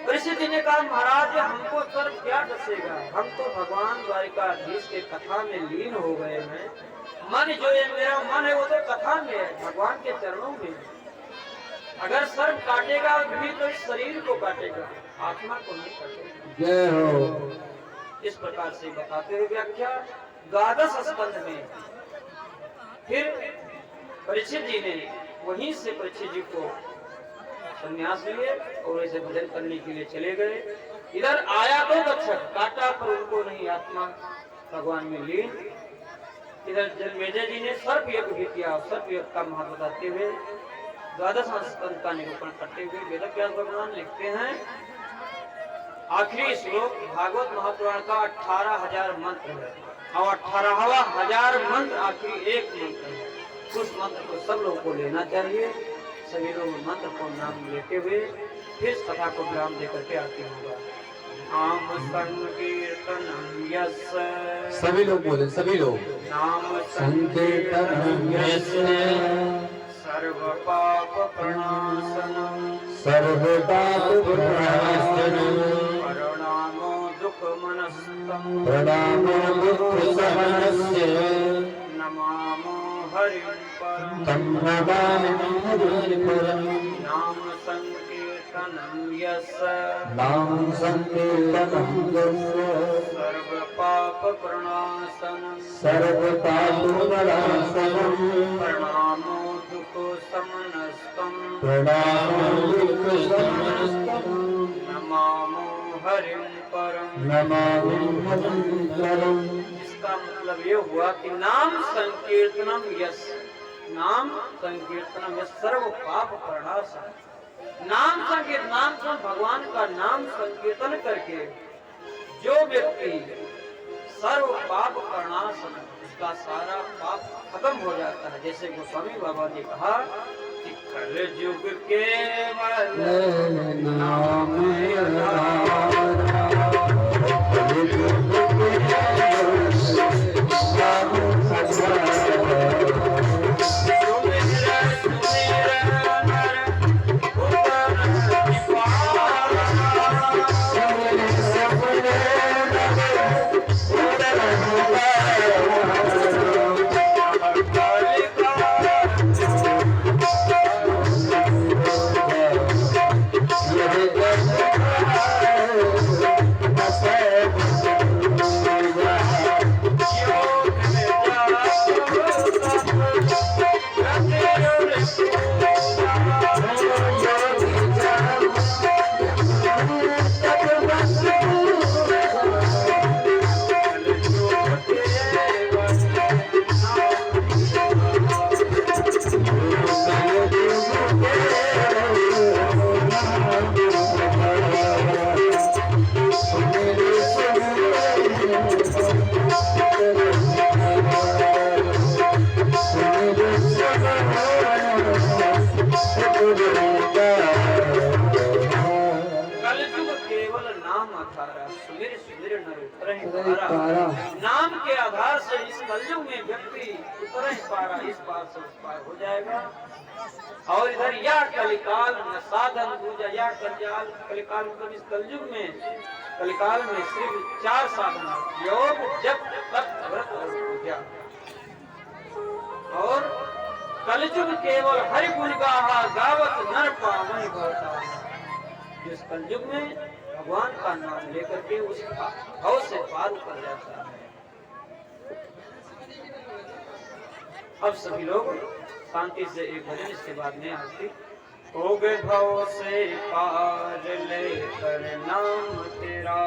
परीक्षित जी ने कहा, महाराज हमको सर्प क्या डसेगा, हम तो भगवान द्वारिकाधीश के कथा में लीन हो गए हैं। मन जो ये मेरा मन है वो तो कथा में है, भगवान के चरणों में। अगर सर्प काटेगा भी तो इस शरीर को काटेगा, आत्मा को नहीं काटेगा। जय हो। इस प्रकार से बताते हुए व्याख्या द्वादश स्कंद में। फिर परीक्षित जी ने वहीं से परीक्षित जी को संन्यास लिए और ऐसे भजन करने के लिए चले गए। इधर आया तो बच्चक काटा पर उनको नहीं, आत्मा भगवान में लीन। इधर जन्मेजय जी ने सर्प यज्ञ भी किया। सर्प यज्ञ का महत्व बताते हुए द्वादश स्कंद का निरूपण करते हुए वेदव्यास भगवान लिखते हैं, आखिरी श्लोक भागवत महापुराण का 18,000 मंत्र है और 18,000 मंत्र आखिरी एक मंत्र है। उस मंत्र को सब लोगों को लेना चाहिए। सभी लोग मंत्र को नाम लेते हुए फिर इस कथा को विराम देकर के आते होगा। नाम संकीर्तनम यस्य, सभी लोग बोले, सभी लोग। नाम संकीर्तनम यस्य सर्व पाप प्रणाशनम, सर्व पाप प्रणाशनम, प्रणामो दुख मनस्तम, प्रणामो दुख समनस्य, नमामो हरिं परम, तं नमामि हरिं परम। नाम संकीर्तनम यस्य, नाम संकीर्तनम यस्य सर्व पाप प्रणाशनम, सर्व पाप प्रणाशनम, प्रणामो दुख समनस्तम, प्रणामो दुख समनस्तम, नमामो हरिं परम, नमामि हरिं परम। इसका मतलब ये हुआ कि नाम संकीर्तनम यश, नाम संकीर्तनम यश सर्व पाप प्रणाशन। नाम संकीर्तन, नाम भगवान का नाम संकीर्तन करके जो व्यक्ति सर्व पाप प्रणाशन, उसका सारा पाप खत्म हो जाता है। जैसे गोस्वामी बाबा ने कहा कि कल युग के नाम सवेरे सवेरे नर उतर ही उतर ही पारा। पारा। नाम के आधार से इस कलयुग में व्यक्ति उतर ही पारा, इस पार से उस पार हो जाएगा। और इधर या कलिकाल न साधन पूजा, या कलिकाल, कलिकाल मतलब इस कलयुग में, कलिकाल में सिर्फ 4 साधना, योग, जप, तप, व्रत और पूजा। और कलयुग केवल हरि गुण गाहा, गावत नर पावनि भवता। जिस कलयुग में भगवान का नाम लेकर के उस भव से पार कर जाता है। अब सभी लोग शांति से एक भजन, इसके बाद में आरती। हो गए भव से पार लेकर नाम तेरा,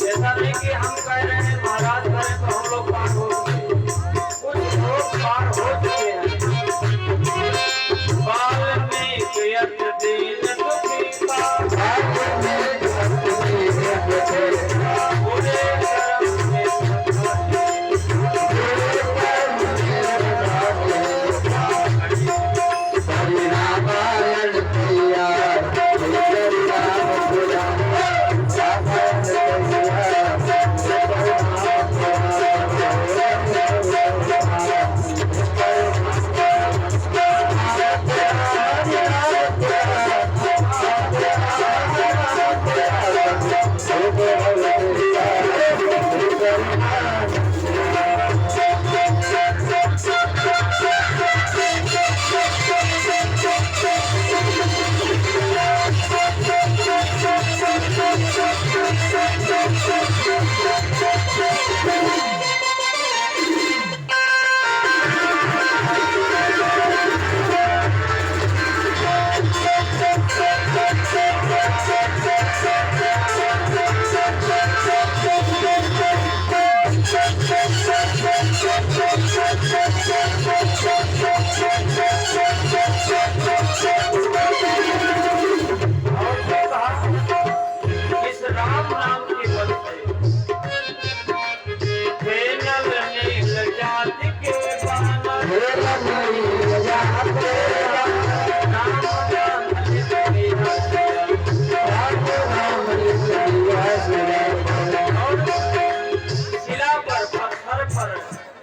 ऐसा नहीं कि हम कह रहे हैं महाराज करें तो हम लोग पार हो चुके, कुछ लोग पार हो चुके हैं। वाल्मीकि अत दीन दुखी का, बुरे कर्म में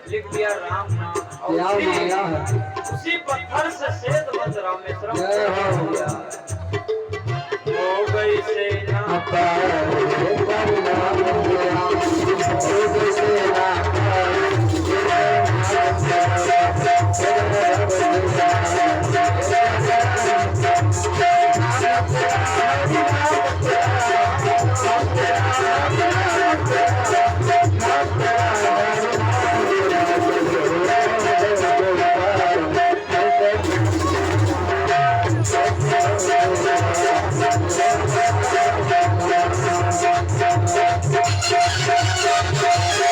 लिख दिया राम नाम, और उसी पत्थर से श्वेत वस्त्र रामेश्वरम हो गई सेना Yeah.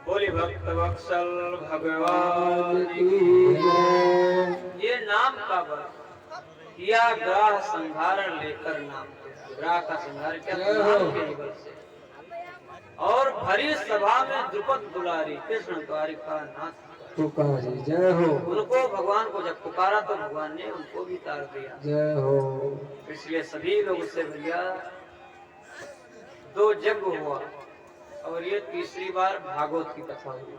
बोली भक्त वत्सल भगवान की। ये नाम का बल किया ग्राह संहारण लेकर नाम ग्राह का संहार क्या नाम के बल से। और भरी सभा में द्रुपद दुलारी कृष्ण द्वारिका नाथ पुकारी जय हो, उनको भगवान को जब पुकारा तो भगवान ने उनको भी तार दिया। जय हो। इसलिए सभी लोग से भैया 2 यज्ञ हुआ और ये तीसरी बार भागवत की कथा हुई,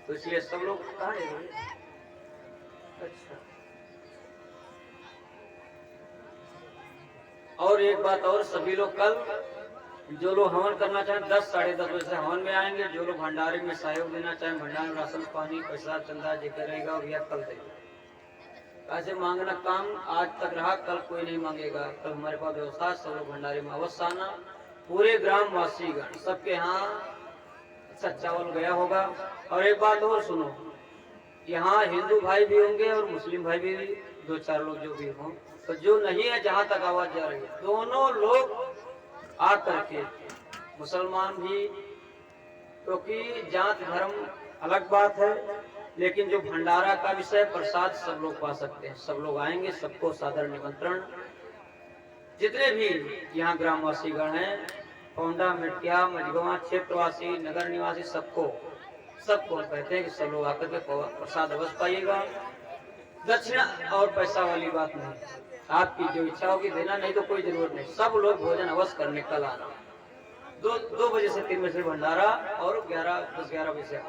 तो इसलिए सब लोग कहाँ है? अच्छा, और एक बात और, सभी लोग कल जो लोग हवन करना चाहें 10 साढ़े 10 बजे से हवन में आएंगे। जो लोग भंडारे में सहयोग देना चाहें, भंडारे में राशन पानी पैसा चंदा जो करेगा भैया कल देगा। ऐसे मांगना काम आज तक रहा, कल कोई नहीं मांगेगा। कल हमारे पास व्यवस्था, सब लोग भंडारे में अवश्य आना। पूरे ग्राम वासीगण सबके यहाँ अच्छा चावल गया होगा। और एक बात और सुनो, यहाँ हिंदू भाई भी होंगे और मुस्लिम भाई भी 2-4 लोग जो भी हों, तो जो नहीं है जहाँ तक आवाज जा रही है, दोनों लोग आ करके मुसलमान भी, क्योंकि जात धर्म अलग बात है, लेकिन जो भंडारा का विषय प्रसाद सब लोग पा सकते हैं। सब लोग आएंगे, सबको सादर निमंत्रण। जितने भी यहाँ ग्रामवासी गण हैं, पौंडा मिटिया मझगवा क्षेत्रवासी नगर निवासी, सबको कहते हैं कि सब लोग आकर के प्रसाद अवश्य पाइएगा। दक्षिणा और पैसा वाली बात नहीं, आपकी जो इच्छा होगी देना, नहीं तो कोई जरूरत नहीं। सब लोग भोजन अवश्य करने कल आना। 2 बजे से 3 बजे से भंडारा और 10-11 बजे से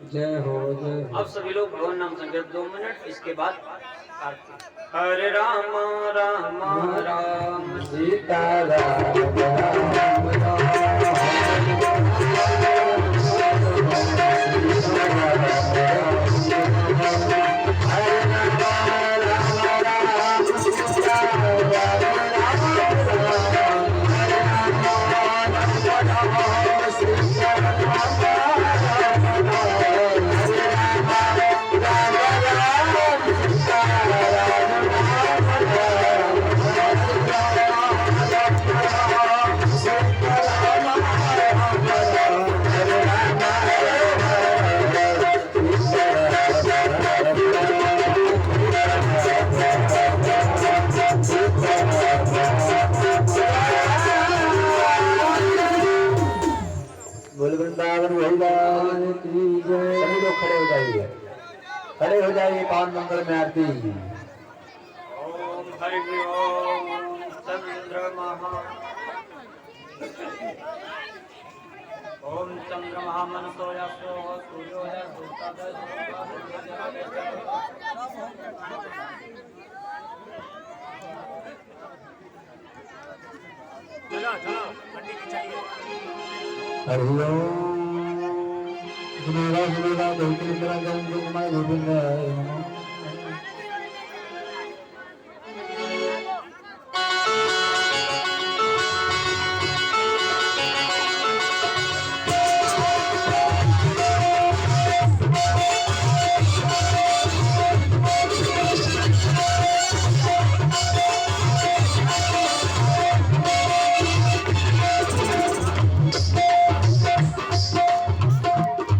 जय हो, जय हो। अब सभी लोग भगवान नाम संकीर्तन 2 मिनट, इसके बाद आरती। हरे राम राम राम सीता राम राम राम खड़े हो जाइए, पावन मंगल में आरती। ओम हरि ओम चंद्रमा ओम चंद्रमा मनसो यासो सूर्यो है हरि ओम गुरुरा गुरुरा गौतम गोविंद नमः।